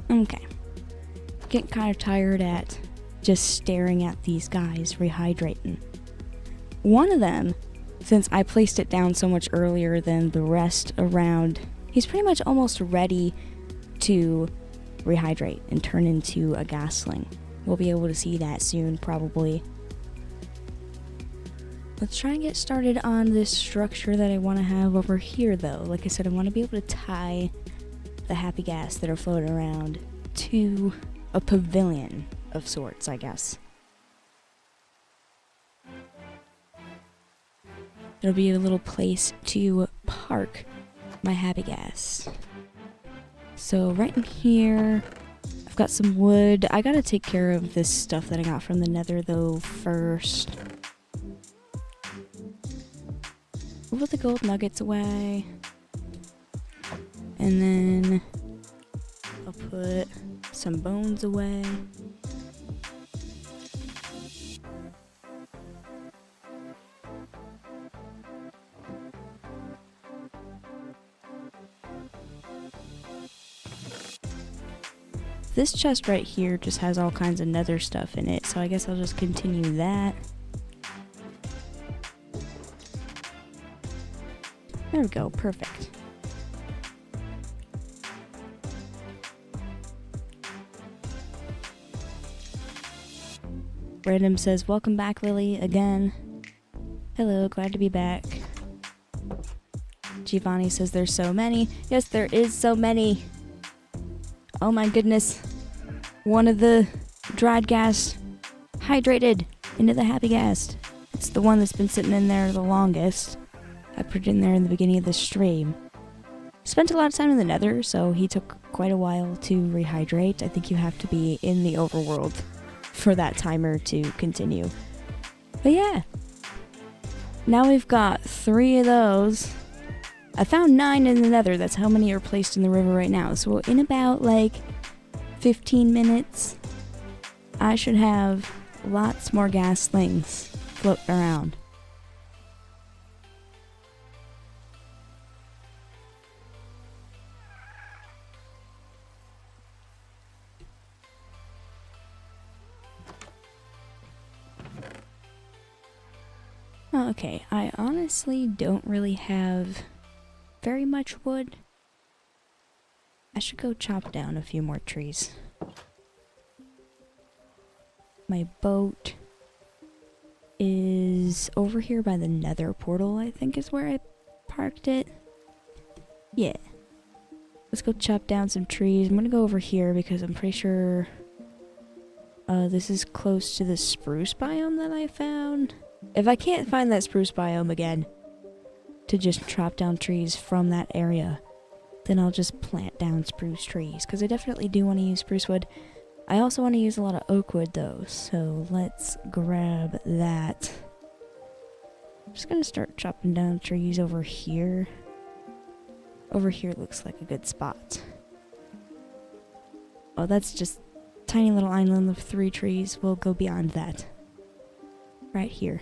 Okay. Getting kind of tired at just staring at these guys rehydrating. One of them, since I placed it down so much earlier than the rest around, he's pretty much almost ready to rehydrate and turn into a ghastling. We'll be able to see that soon, probably. Let's try and get started on this structure that I want to have over here, though. Like I said, I want to be able to tie the happy ghast that are floating around to a pavilion of sorts, I guess. It'll be a little place to park my happy ghast. So right in here, I've got some wood. I gotta take care of this stuff that I got from the nether, though, first. We'll put the gold nuggets away. And then I'll put some bones away. This chest right here just has all kinds of nether stuff in it, so I guess I'll just continue that. There we go, perfect. Random says, welcome back, Lily, again. Hello, glad to be back. Giovanni says there's so many. Yes, there is so many. Oh my goodness. One of the dried ghast hydrated into the happy ghast. It's the one that's been sitting in there the longest. I put it in there in the beginning of the stream. Spent a lot of time in the nether, so he took quite a while to rehydrate. I think you have to be in the overworld for that timer to continue. But yeah. Now we've got 3 of those. I found 9 in the nether. That's how many are placed in the river right now. So in about like 15 minutes, I should have lots more ghaslings floating around. Okay, I honestly don't really have very much wood. I should go chop down a few more trees. My boat is over here by the nether portal, I think is where I parked it. Yeah. Let's go chop down some trees. I'm gonna go over here because I'm pretty sure this is close to the spruce biome that I found. If I can't find that spruce biome again, to just chop down trees from that area, then I'll just plant down spruce trees, because I definitely do want to use spruce wood. I also want to use a lot of oak wood though, so let's grab that. I'm just gonna start chopping down trees over here. Over here looks like a good spot. Oh, that's just a tiny little island of 3 trees. We'll go beyond that. Right here.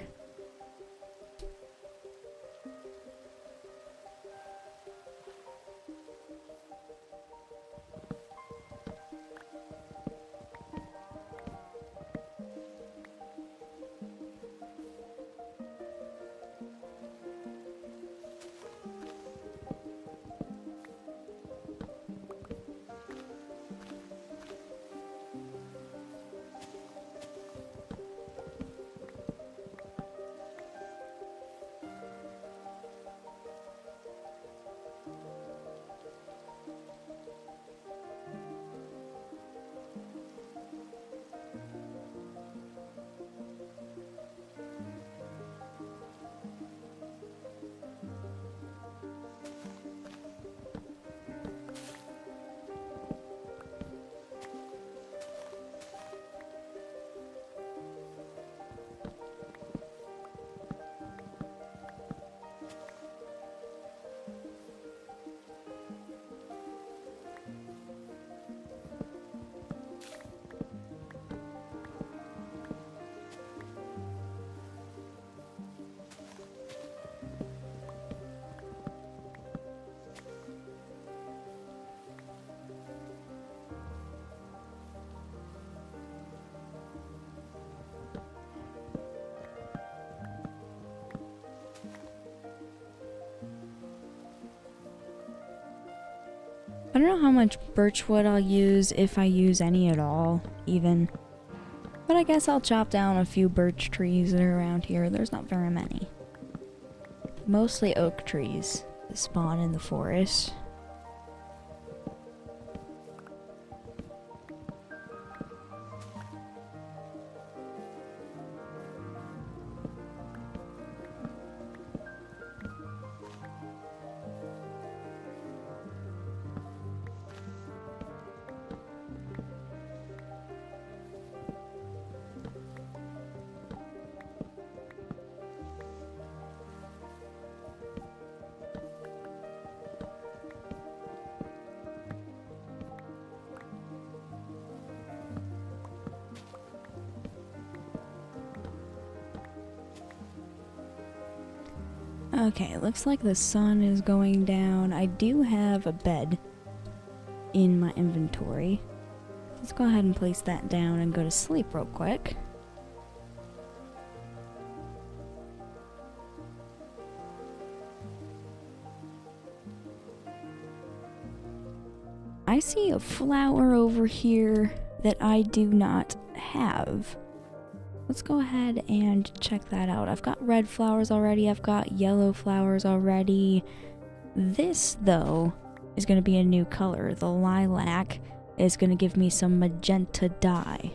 I don't know how much birch wood I'll use, if I use any at all, even. But I guess I'll chop down a few birch trees that are around here. There's not very many. Mostly oak trees that spawn in the forest. Okay, it looks like the sun is going down. I do have a bed in my inventory. Let's go ahead and place that down and go to sleep real quick. I see a flower over here that I do not have. Let's go ahead and check that out. I've got red flowers already. I've got yellow flowers already. This, though, is going to be a new color. The lilac is going to give me some magenta dye.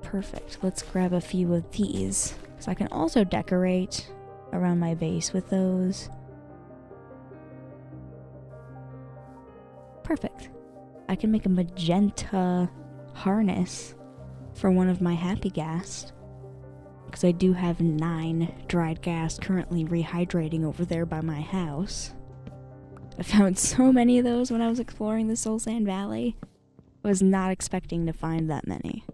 Perfect. Let's grab a few of these, because I can also decorate around my base with those. Perfect. I can make a magenta harness for one of my happy ghast, because I do have 9 dried ghast currently rehydrating over there by my house. I found so many of those when I was exploring the Soul Sand Valley. I was not expecting to find that many.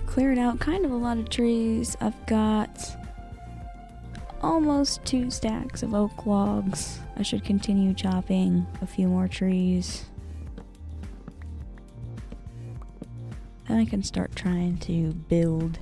Cleared out kind of a lot of trees. I've got almost 2 stacks of oak logs. I should continue chopping a few more trees. Then I can start trying to build.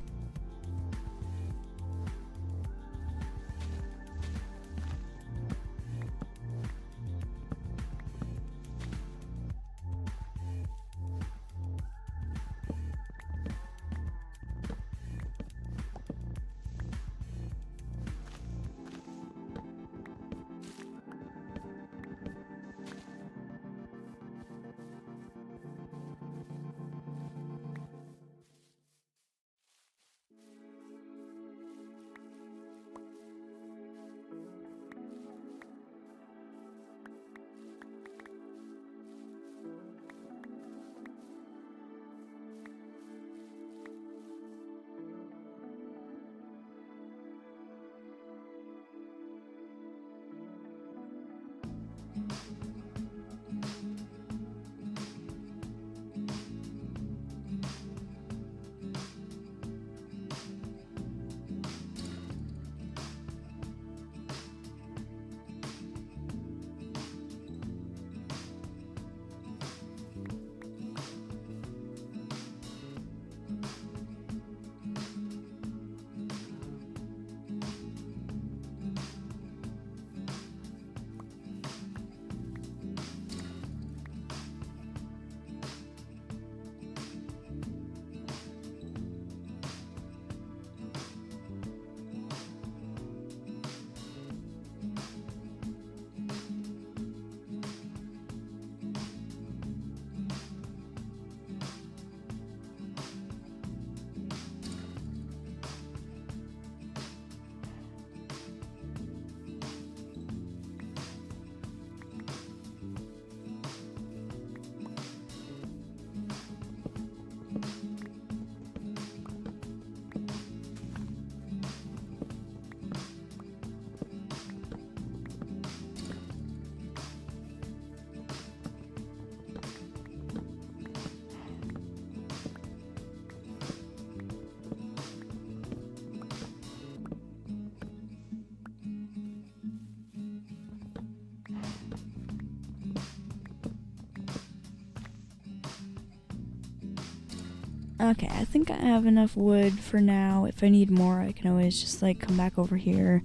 Okay, I think I have enough wood for now. If I need more, I can always just like come back over here,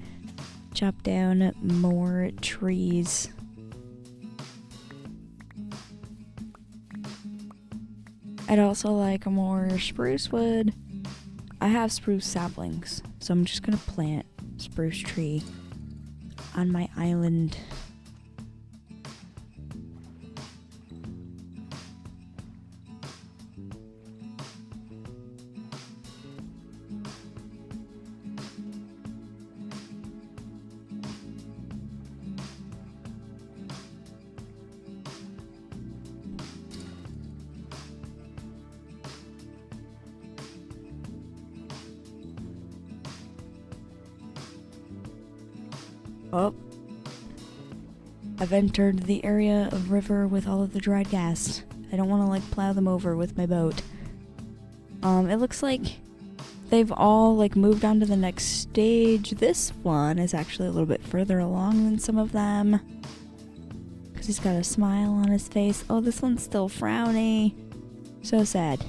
chop down more trees. I'd also like more spruce wood. I have spruce saplings, so I'm just gonna plant spruce tree on my island. Oh, I've entered the area of river with all of the dried ghast. I don't want to like plow them over with my boat. It looks like they've all like moved on to the next stage. This one is actually a little bit further along than some of them, because he's got a smile on his face. Oh, this one's still frowny. So sad.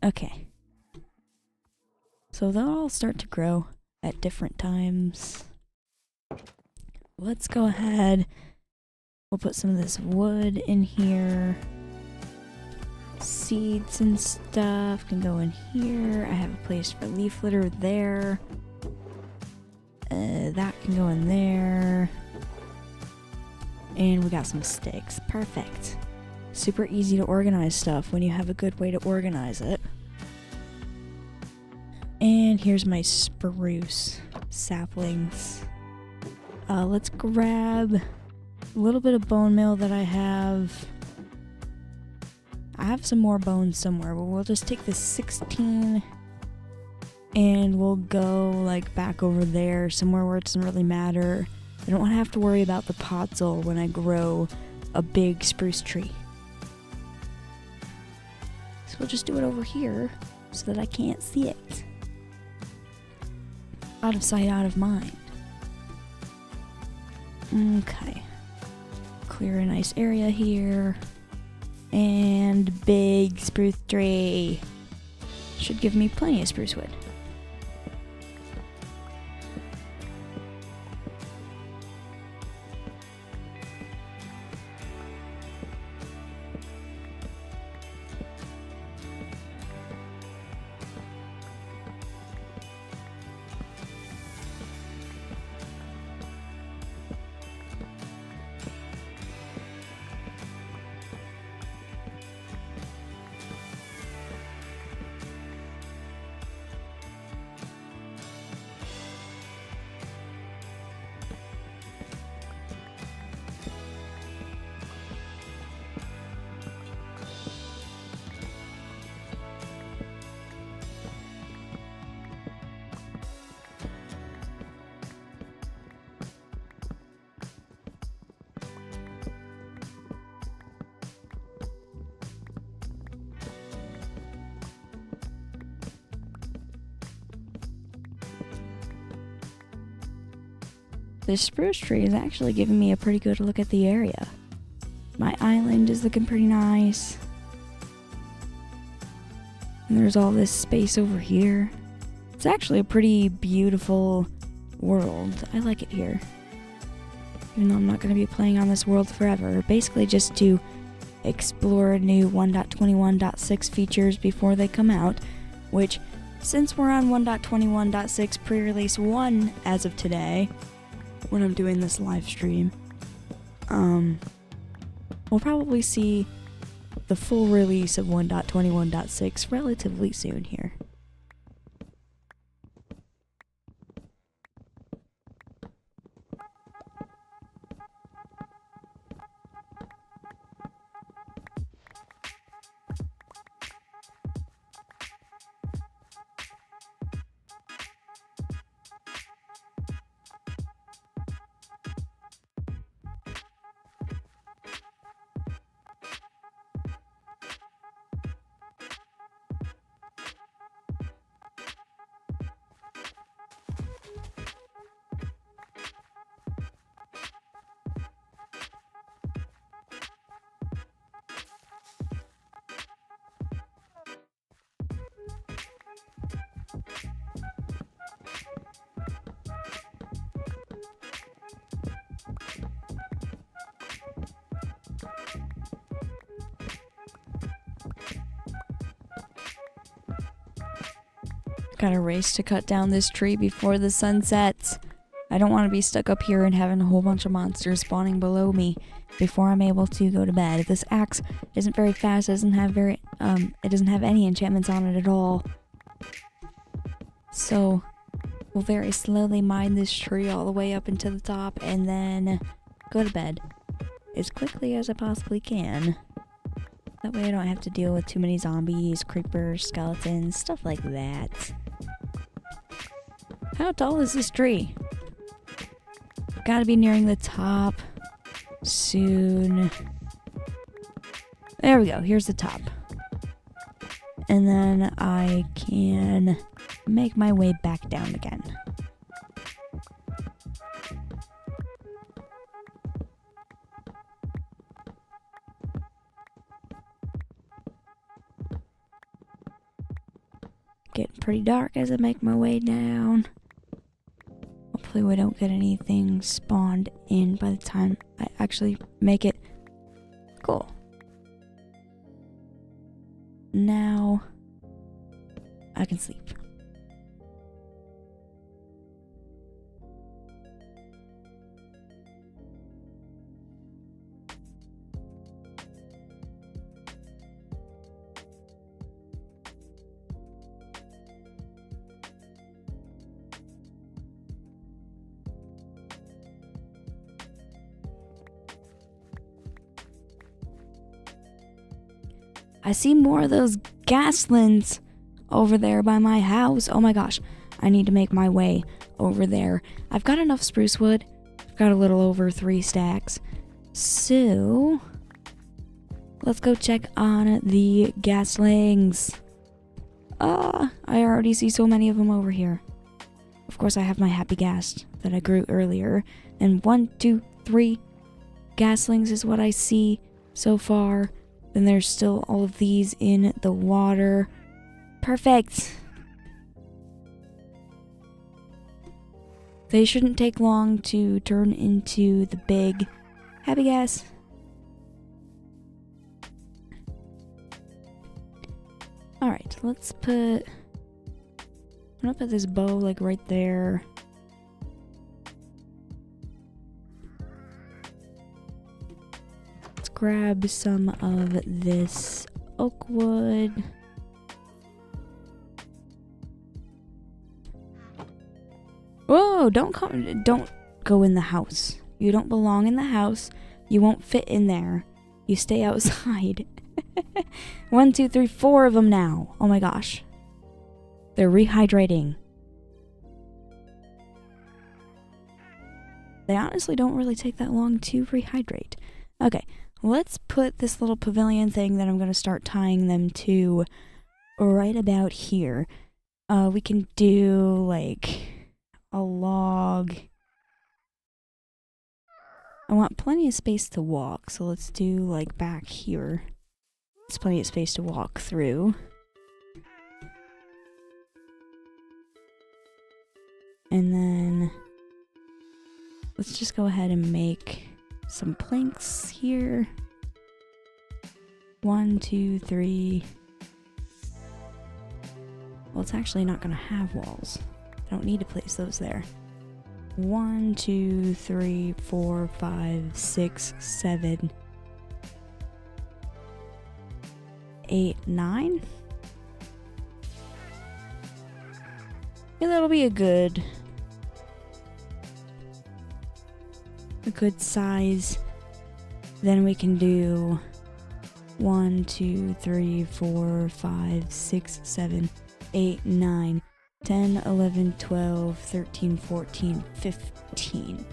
Okay. So they'll all start to grow at different times. Let's go ahead. We'll put some of this wood in here. Seeds and stuff can go in here. I have a place for leaf litter there. That can go in there. And we got some sticks. Perfect. Super easy to organize stuff when you have a good way to organize it. And here's my spruce saplings. Let's grab a little bit of bone meal that I have. I have some more bones somewhere, but we'll just take this 16 and we'll go like back over there somewhere where it doesn't really matter. I don't want to have to worry about the potzel when I grow a big spruce tree. So we'll just do it over here so that I can't see it. Out of sight, out of mind. Okay. Clear a nice area here. And big spruce tree. Should give me plenty of spruce wood. This spruce tree is actually giving me a pretty good look at the area. My island is looking pretty nice. And there's all this space over here. It's actually a pretty beautiful world. I like it here. Even though I'm not going to be playing on this world forever. Basically just to explore new 1.21.6 features before they come out. Which, since we're on 1.21.6 pre-release 1 as of today, when I'm doing this live stream, we'll probably see the full release of 1.21.6 relatively soon here. Gotta race to cut down this tree before the sun sets. I don't want to be stuck up here and having a whole bunch of monsters spawning below me before I'm able to go to bed. This axe isn't very fast, it doesn't have any enchantments on it at all. So we'll very slowly mine this tree all the way up into the top and then go to bed as quickly as I possibly can. That way I don't have to deal with too many zombies, creepers, skeletons, stuff like that. How tall is this tree? Gotta be nearing the top soon. There we go, here's the top. And then I can make my way back down again. Getting pretty dark as I make my way down. Hopefully we don't get anything spawned in by the time I actually make it. Cool. Now I can sleep. I see more of those Ghastlands over there by my house. Oh my gosh, I need to make my way over there. I've got enough spruce wood. I've got a little over 3 stacks. So, let's go check on the Ghastlings. I already see so many of them over here. Of course, I have my happy ghast that I grew earlier. And 1, 2, 3 Ghastlings is what I see so far. Then there's still all of these in the water. Perfect. They shouldn't take long to turn into the big happy ghast. Alright, I'm gonna put this bow like right there. Grab some of this oak wood. Whoa, don't go in the house. You don't belong in the house. You won't fit in there. You stay outside. 1, 2, 3, 4 of them now. Oh my gosh. They're rehydrating. They honestly don't really take that long to rehydrate. Okay. Let's put this little pavilion thing that I'm going to start tying them to right about here. We can do like a log. I want plenty of space to walk, so let's do like back here. There's plenty of space to walk through. And then let's just go ahead and make some planks here. 1, 2, 3. Well, it's actually not going to have walls. I don't need to place those there. 1, 2, 3, 4, 5, 6, 7, 8, 9. Yeah, that'll be a good size. Then we can do 1, 2, 3, 4, 5, 6, 7, 8, 9, 10, 11, 12, 13, 14, 15.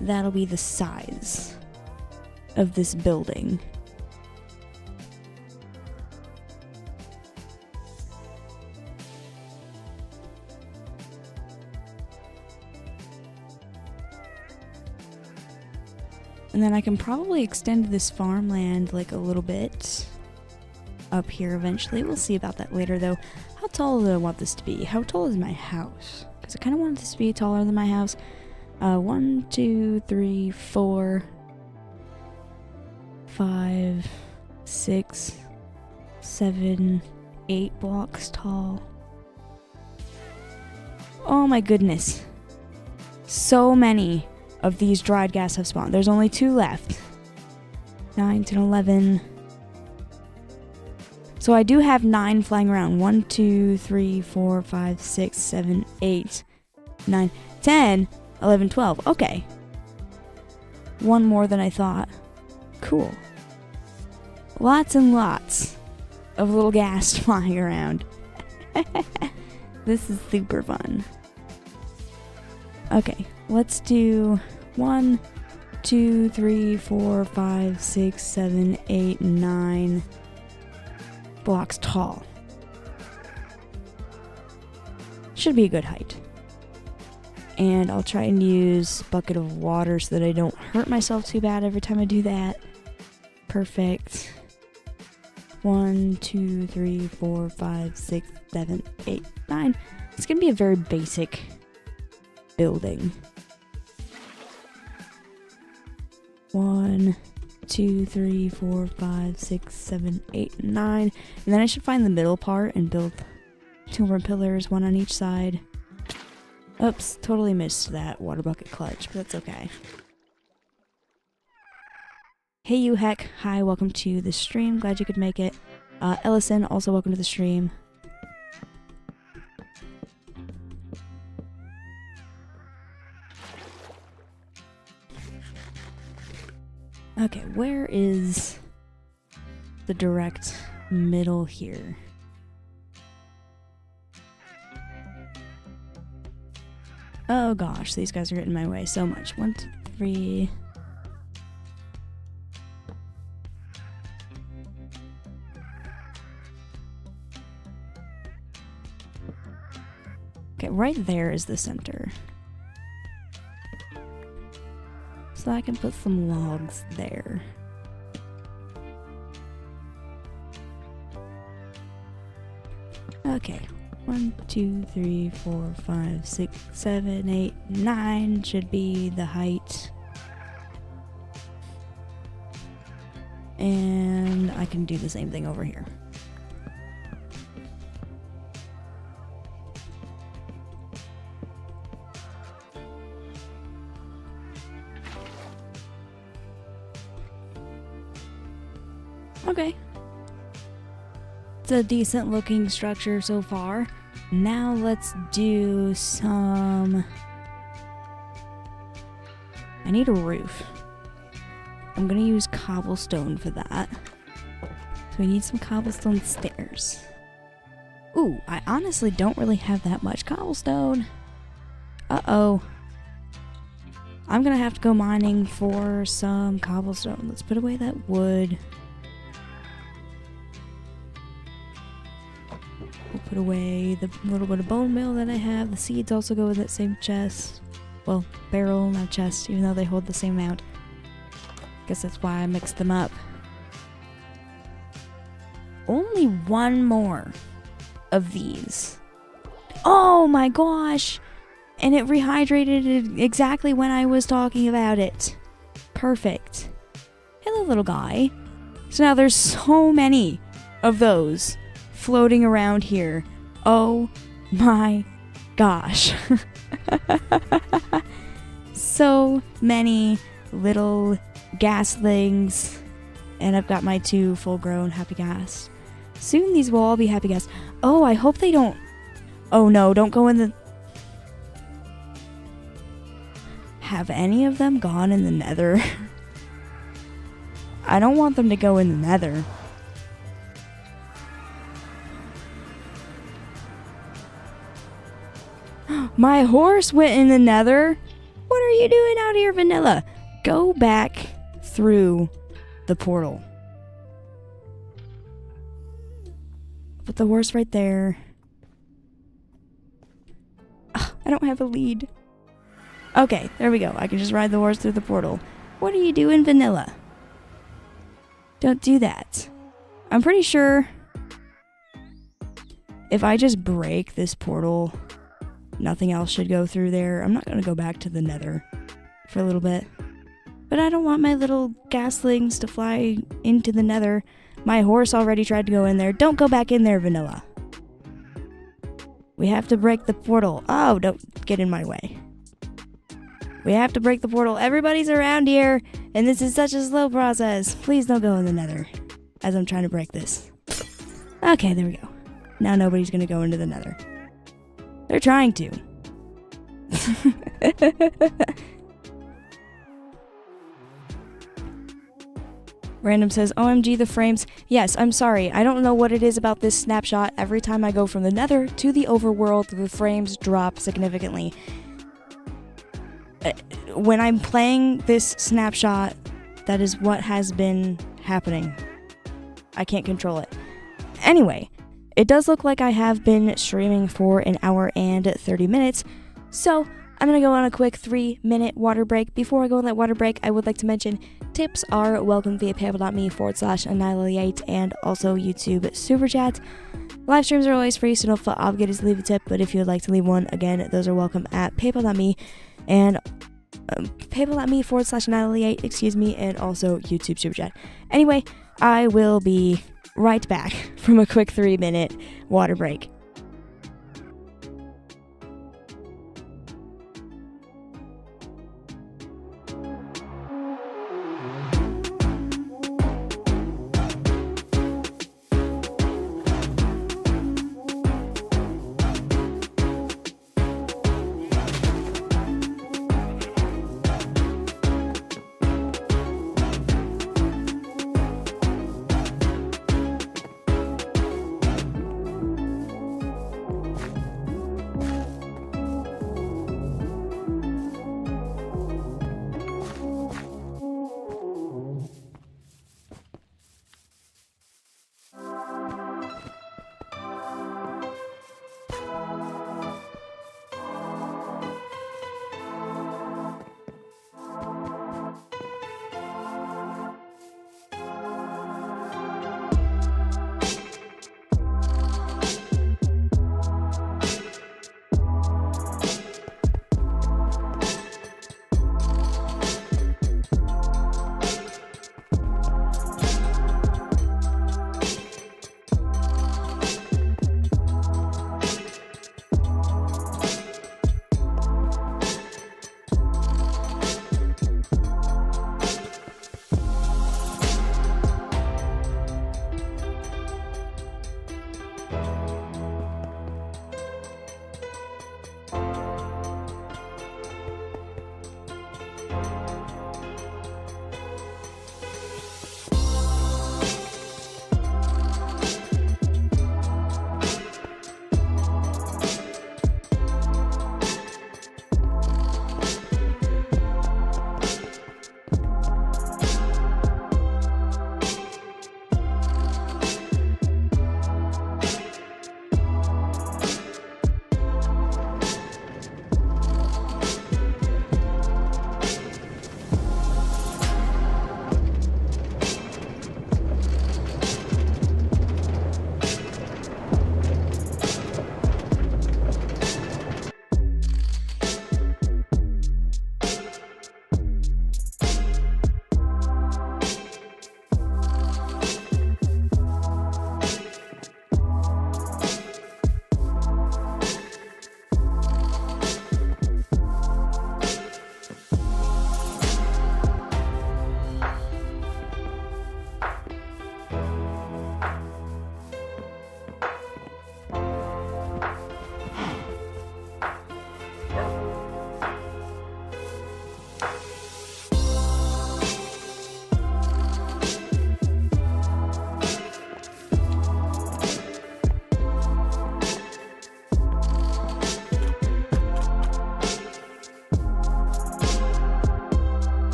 That'll be the size of this building. And then I can probably extend this farmland like a little bit up here eventually. We'll see about that later though. How tall do I want this to be? How tall is my house? Because I kind of want this to be taller than my house. 1, 2, 3, 4, 5, 6, 7, 8 blocks tall. Oh my goodness. So many of these dried ghasts have spawned. There's only 2 left. 9, 10, 11. So I do have 9 flying around. 1, 2, 3, 4, 5, 6, 7, 8, 9, 10, 11, 12. Okay. 1 more than I thought. Cool. Lots and lots of little ghast flying around. This is super fun. Okay, let's do 1, 2, 3, 4, 5, 6, 7, 8, 9 blocks tall. Should be a good height. And I'll try and use bucket of water so that I don't hurt myself too bad every time I do that. Perfect. 1, 2, 3, 4, 5, 6, 7, 8, 9. It's gonna be a very basic building. 1, 2, 3, 4, 5, 6, 7, 8, 9. And then I should find the middle part and build 2 more pillars, 1 on each side. Oops, totally missed that water bucket clutch, but that's okay. Hey you heck, hi, welcome to the stream, glad you could make it. Ellison, also welcome to the stream. Okay, where is the direct middle here? Oh gosh, these guys are getting in my way so much. 1, 2, 3. Okay, right there is the center. So I can put some logs there. Okay. 1, 2, 3, 4, 5, 6, 7, 8, 9 should be the height. And I can do the same thing over here. Okay. It's a decent looking structure so far. Now let's do some... I need a roof. I'm gonna use cobblestone for that. So we need some cobblestone stairs. Ooh, I honestly don't really have that much cobblestone. Uh-oh. I'm gonna have to go mining for some cobblestone. Let's put away that wood. We'll put away the little bit of bone meal that I have. The seeds also go in that same chest. Well, barrel, not chest, even though they hold the same amount. Guess that's why I mixed them up. Only 1 more of these. Oh my gosh! And it rehydrated exactly when I was talking about it. Perfect. Hello, little guy. So now there's so many of those floating around here. Oh my gosh. So many little gastlings. And I've got my 2 full-grown happy ghasts. Soon these will all be happy ghasts. Oh, I hope they don't... Oh no, don't go in the... Have any of them gone in the nether? I don't want them to go in the nether. My horse went in the nether. What are you doing out here, Vanilla? Go back through the portal. Put the horse right there. Ugh, I don't have a lead. Okay, there we go. I can just ride the horse through the portal. What are you doing, Vanilla? Don't do that. I'm pretty sure if I just break this portal, nothing else should go through there. I'm not going to go back to the nether for a little bit. But I don't want my little gaslings to fly into the nether. My horse already tried to go in there. Don't go back in there, Vanilla. We have to break the portal. Oh, don't get in my way. We have to break the portal. Everybody's around here, and this is such a slow process. Please don't go in the nether as I'm trying to break this. Okay, there we go. Now nobody's going to go into the nether. They're trying to. Random says, OMG the frames. Yes, I'm sorry. I don't know what it is about this snapshot. Every time I go from the nether to the overworld, the frames drop significantly. When I'm playing this snapshot, that is what has been happening. I can't control it. Anyway, it does look like I have been streaming for an hour and 30 minutes, so I'm going to go on a quick 3-minute water break. Before I go on that water break, I would like to mention tips are welcome via paypal.me/annihilate and also YouTube Super Chat. Live streams are always free, so don't feel obligated to leave a tip, but if you would like to leave one, again, those are welcome at paypal.me and paypal.me/annihilate, and also YouTube Super Chat. Anyway, I will be right back from a quick 3-minute water break.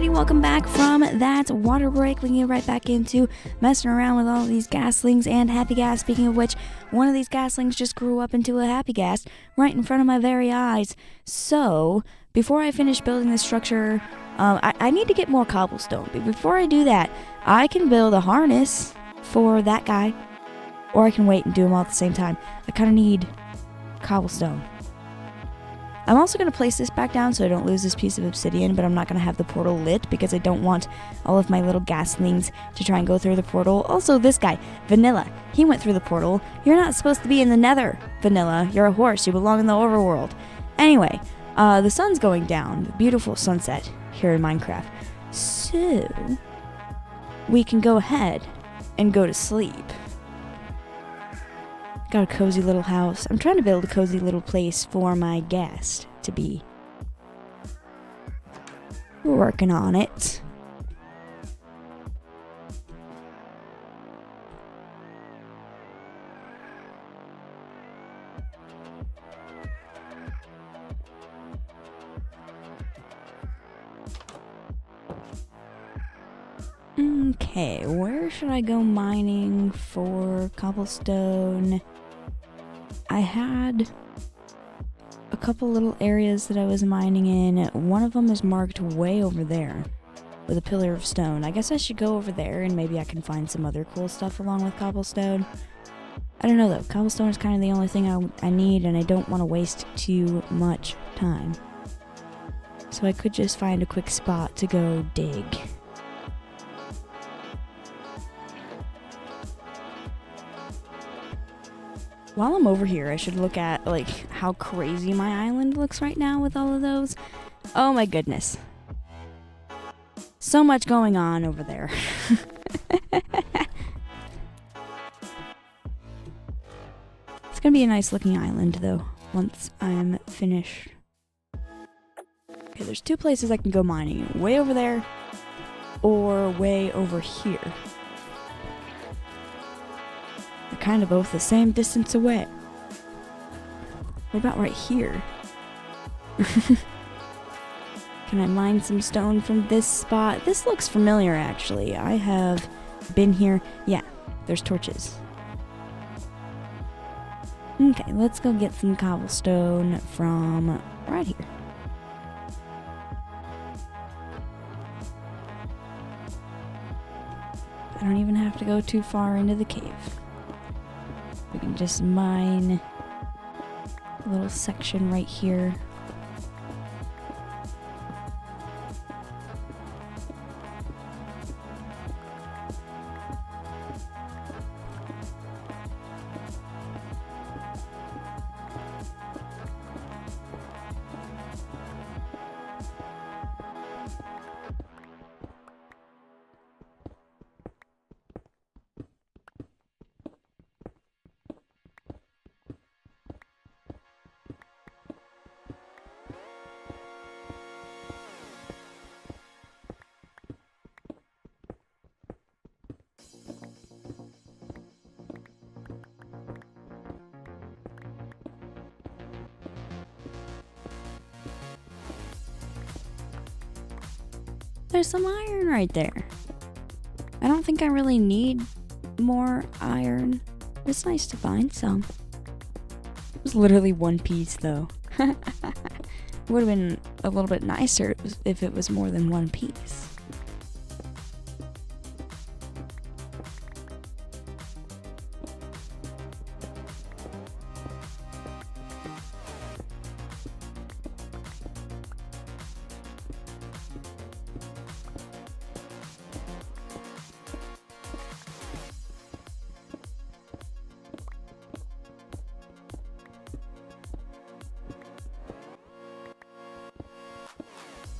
Welcome back from that water break. We get right back into messing around with all of these gaslings and happy gas. Speaking of which, one of these gaslings just grew up into a happy gas right in front of my very eyes. So, before I finish building this structure, I need to get more cobblestone. But before I do that, I can build a harness for that guy, or I can wait and do them all at the same time. I kind of need cobblestone. I'm also going to place this back down so I don't lose this piece of obsidian, but I'm not going to have the portal lit because I don't want all of my little ghaslings to try and go through the portal. Also, this guy, Vanilla, he went through the portal. You're not supposed to be in the nether, Vanilla. You're a horse. You belong in the overworld. Anyway, the sun's going down. Beautiful sunset here in Minecraft. So, we can go ahead and go to sleep. Got a cozy little house. I'm trying to build a cozy little place for my Ghast to be. We're working on it. Okay, where should I go mining for cobblestone? I had a couple little areas that I was mining in. One of them is marked way over there with a pillar of stone. I guess I should go over there and maybe I can find some other cool stuff along with cobblestone. I don't know though. Cobblestone is kind of the only thing I need, and I don't want to waste too much time. So I could just find a quick spot to go dig. While I'm over here, I should look at, like, how crazy my island looks right now with all of those. Oh my goodness. So much going on over there. It's gonna be a nice looking island, though, once I'm finished. Okay, there's two places I can go mining. Way over there, or way over here. They're kind of both the same distance away. What about right here? Can I mine some stone from this spot? This looks familiar, actually. I have been here. Yeah, there's torches. Okay, let's go get some cobblestone from right here. I don't even have to go too far into the cave. We can just mine a little section right here. There's some iron right there. I don't think I really need more iron. It's nice to find some. It was literally one piece though. It would have been a little bit nicer if it was more than one piece.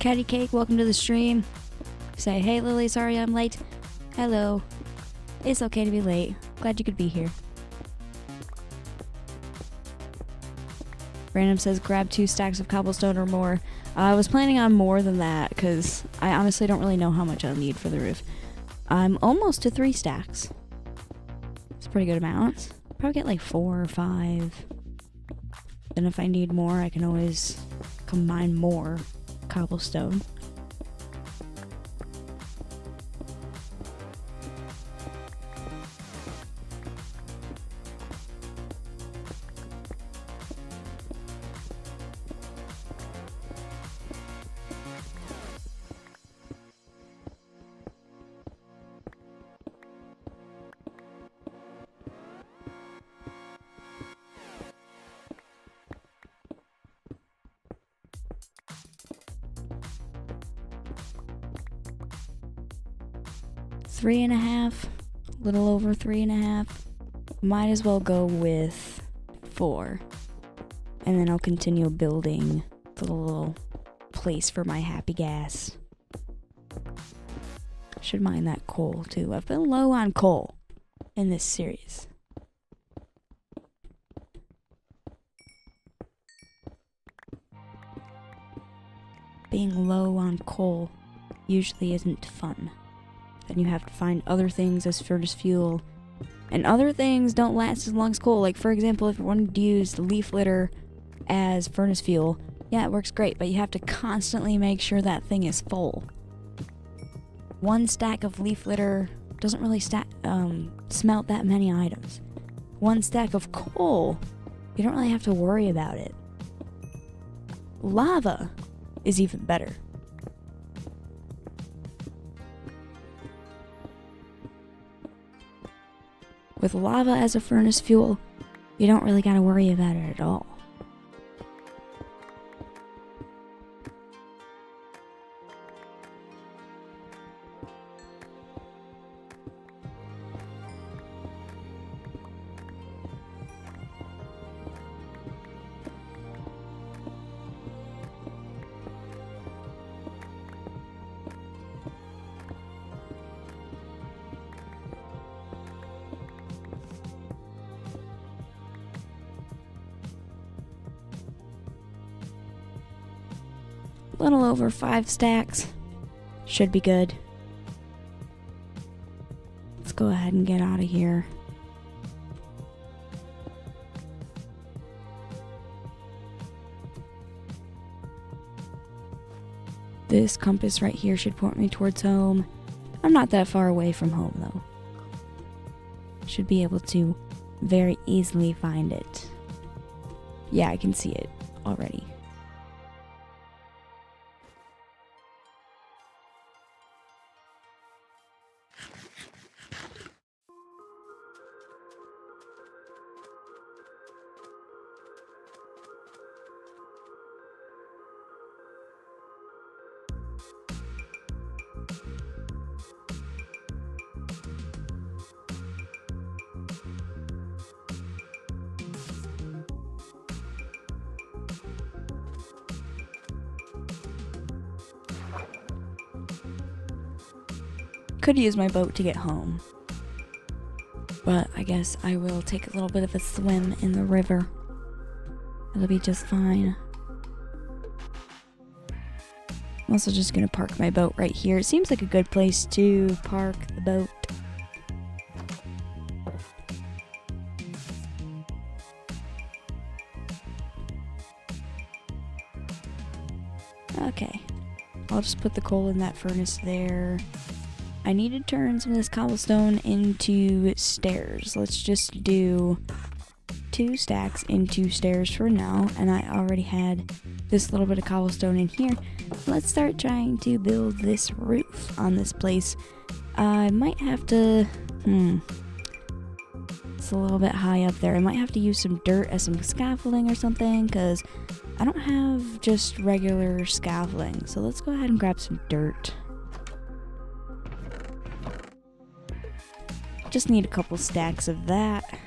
Catty Cake, welcome to the stream. Say, hey Lily, sorry I'm late. Hello. It's okay to be late. Glad you could be here. Random says, grab 2 stacks of cobblestone or more. I was planning on more than that, because I honestly don't really know how much I'll need for the roof. I'm almost to 3 stacks. It's a pretty good amount. Probably get like 4 or 5. Then if I need more, I can always combine more cobblestone. 3.5, a little over 3.5. Might as well go with 4. And then I'll continue building the little place for my happy gas. Should mine that coal too. I've been low on coal in this series. Being low on coal usually isn't fun. Then you have to find other things as furnace fuel. And other things don't last as long as coal. Like, for example, if you wanted to use leaf litter as furnace fuel, yeah, it works great, but you have to constantly make sure that thing is full. 1 stack of leaf litter doesn't really smelt that many items. 1 stack of coal, you don't really have to worry about it. Lava is even better. With lava as a furnace fuel, you don't really gotta worry about it at all. A little over 5 stacks. Should be good. Let's go ahead and get out of here. This compass right here should point me towards home. I'm not that far away from home though. Should be able to very easily find it. Yeah, I can see it already. Could use my boat to get home, but I guess I will take a little bit of a swim in the river. It'll be just fine. I'm also just gonna park my boat right here. It seems like a good place to park the boat. Okay, I'll just put the coal in that furnace there. I need to turn some of this cobblestone into stairs. Let's just do 2 stacks into stairs for now. And I already had this little bit of cobblestone in here. Let's start trying to build this roof on this place. I might have to... It's a little bit high up there. I might have to use some dirt as some scaffolding or something, because I don't have just regular scaffolding. So let's go ahead and grab some dirt. Just need a couple stacks of that.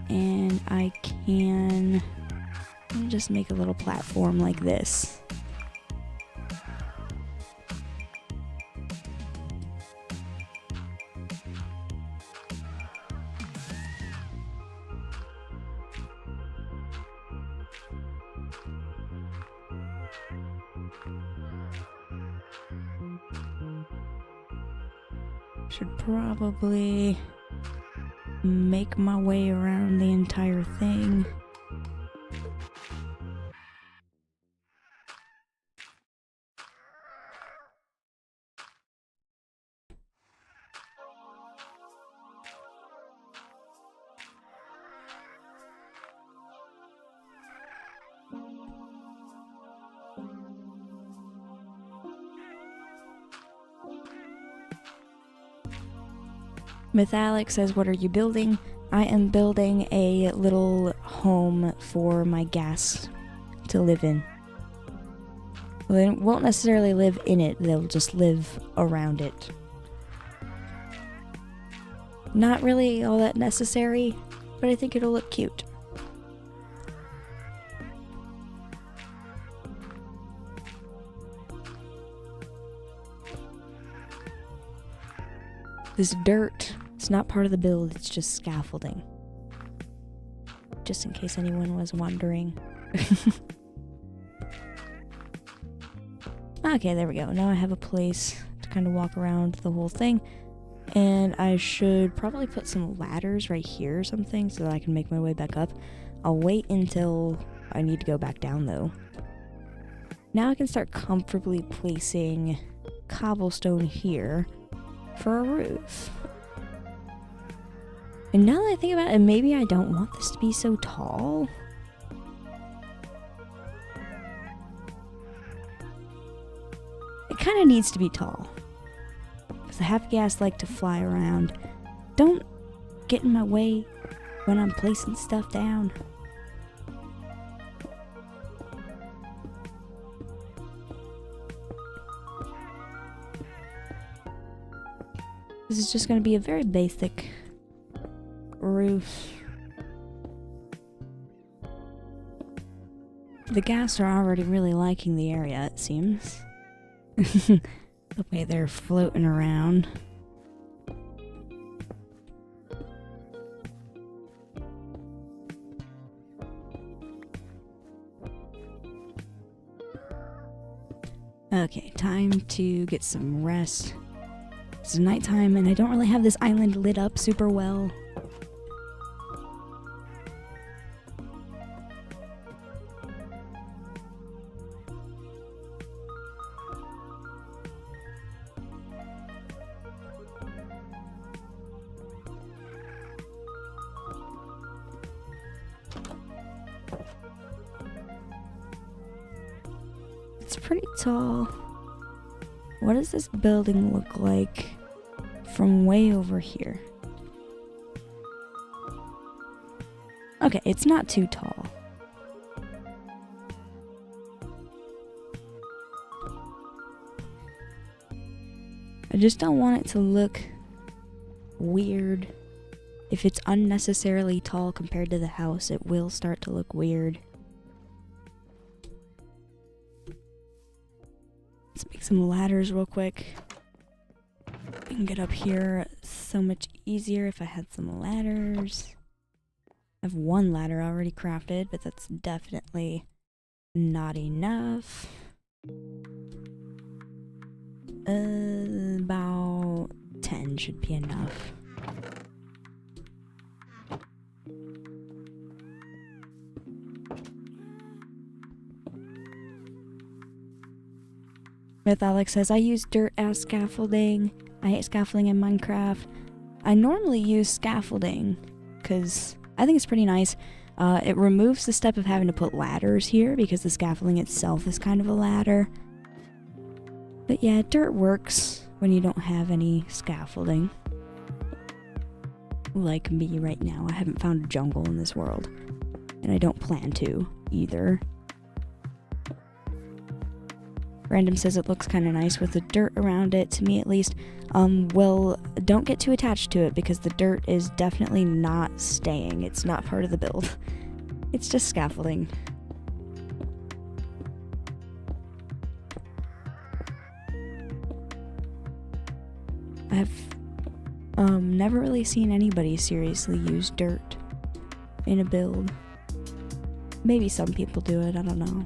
And I can just make a little platform like this. Should probably make my way around the entire thing. Mythalic says, what are you building? I am building a little home for my ghast to live in. Well, they won't necessarily live in it, they'll just live around it. Not really all that necessary, but I think it'll look cute. This dirt, it's not part of the build, it's just scaffolding. Just in case anyone was wondering. Okay, there we go. Now I have a place to kind of walk around the whole thing. And I should probably put some ladders right here or something so that I can make my way back up. I'll wait until I need to go back down though. Now I can start comfortably placing cobblestone here for a roof. And now that I think about it, maybe I don't want this to be so tall. It kind of needs to be tall. Because the happy gas like to fly around. Don't get in my way when I'm placing stuff down. This is just going to be a very basic roof. The Ghast are already really liking the area, it seems. The way they're floating around. Okay, time to get some rest. It's nighttime and I don't really have this island lit up super well. It's pretty tall. What does this building look like from way over here? Okay, it's not too tall. I just don't want it to look weird. If it's unnecessarily tall compared to the house, it will start to look weird. Let's make some ladders real quick. I can get up here so much easier if I had some ladders. I have one ladder already crafted, but that's definitely not enough. About 10 should be enough. Myth Alex says, I use dirt as scaffolding. I hate scaffolding in Minecraft. I normally use scaffolding because I think it's pretty nice. It removes the step of having to put ladders here because the scaffolding itself is kind of a ladder. But yeah, dirt works when you don't have any scaffolding. Like me right now. I haven't found a jungle in this world. And I don't plan to either. Random says it looks kind of nice with the dirt around it, to me at least. Well, don't get too attached to it because the dirt is definitely not staying. It's not part of the build. It's just scaffolding. I've never really seen anybody seriously use dirt in a build. Maybe some people do it, I don't know.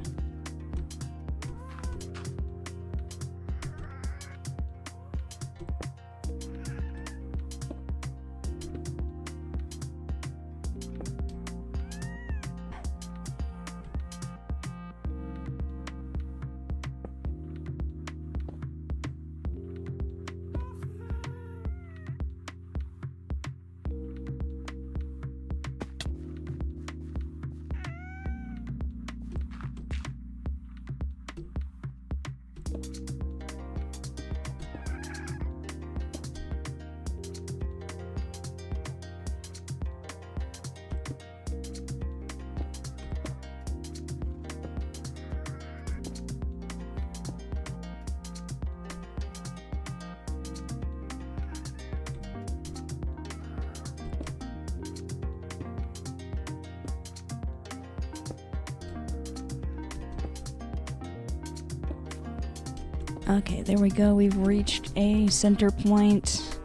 Okay, there we go. We've reached a center point.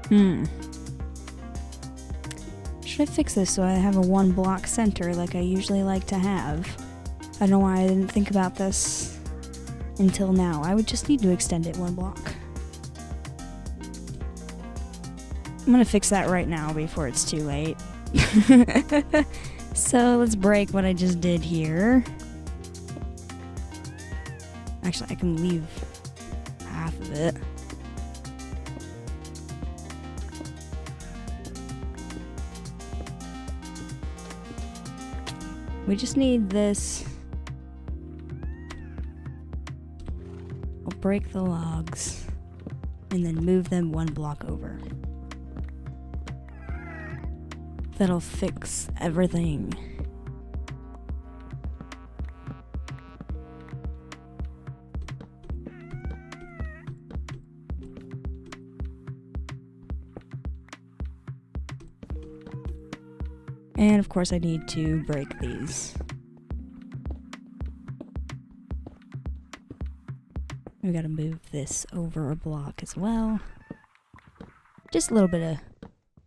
Should I fix this so I have a 1 block center like I usually like to have? I don't know why I didn't think about this until now. I would just need to extend it 1 block. I'm gonna fix that right now before it's too late. So let's break what I just did here. Actually, I can leave half of it. We just need this. I'll break the logs and then move them 1 block over. That'll fix everything. And of course I need to break these. We gotta move this over a block as well. Just a little bit of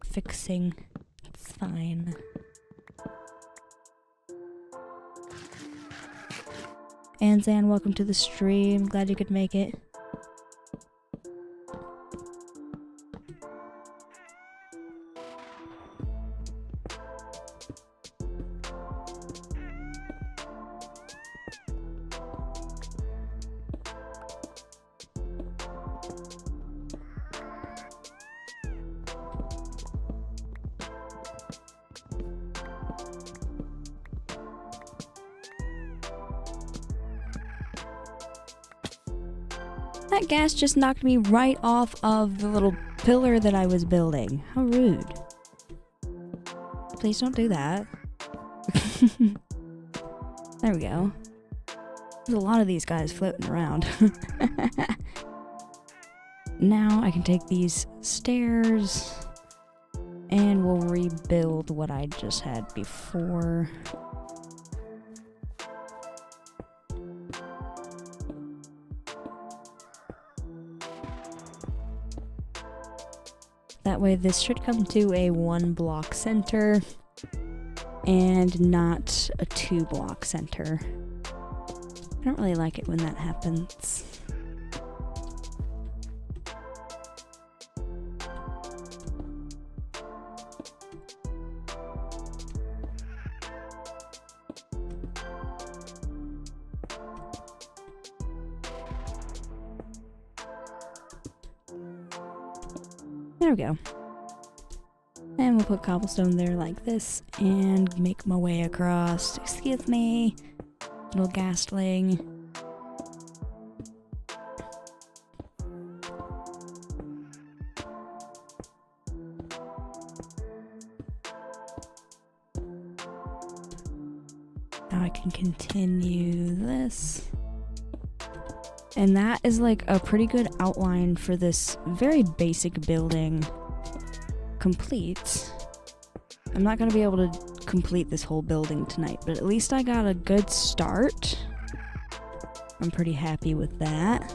fixing. It's fine. And Zan, welcome to the stream. Glad you could make it. That gas just knocked me right off of the little pillar that I was building. How rude. Please don't do that. There we go. There's a lot of these guys floating around. Now I can take these stairs and we'll rebuild what I just had before. That way this should come to a 1 block center and not a 2 block center. I don't really like it when that happens. There we go. And we'll put cobblestone there like this and make my way across. Excuse me, little ghastling. Now I can continue this. And that is like a pretty good outline for this very basic building complete. I'm not going to be able to complete this whole building tonight, but at least I got a good start. I'm pretty happy with that.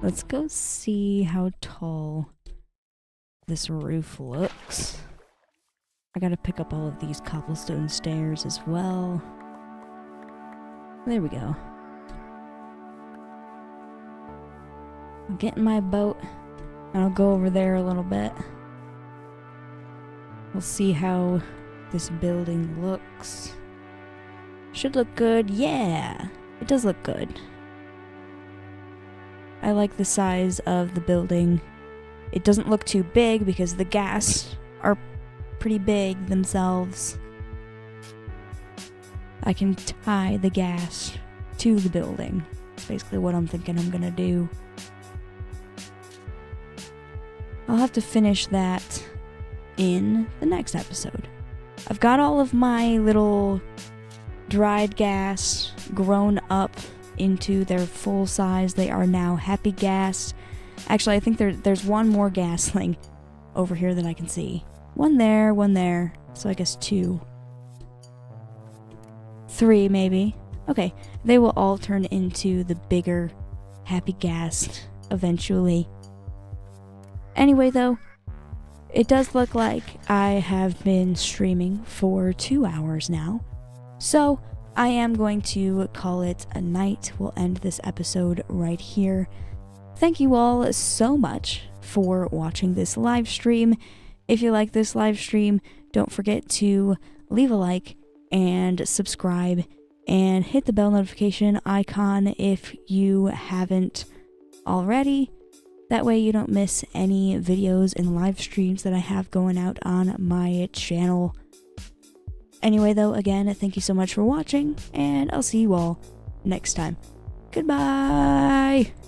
Let's go see how tall this roof looks. I gotta pick up all of these cobblestone stairs as well. There we go. I'll get in my boat and I'll go over there a little bit. We'll see how this building looks. Should look good. Yeah, it does look good. I like the size of the building. It doesn't look too big because the Ghast are pretty big themselves. I can tie the Ghast to the building. That's basically what I'm thinking I'm gonna do. I'll have to finish that in the next episode. I've got all of my little dried Ghast grown up into their full size. They are now happy Ghast. Actually, I think there's one more Ghastling over here that I can see. One there, so I guess 2. 3 maybe. Okay, they will all turn into the bigger happy ghast eventually. Anyway though, it does look like I have been streaming for 2 hours now, so I am going to call it a night. We'll end this episode right here. Thank you all so much for watching this live stream. If you like this live stream, don't forget to leave a like and subscribe and hit the bell notification icon if you haven't already. That way you don't miss any videos and live streams that I have going out on my channel. Anyway though, again, thank you so much for watching, and I'll see you all next time. Goodbye!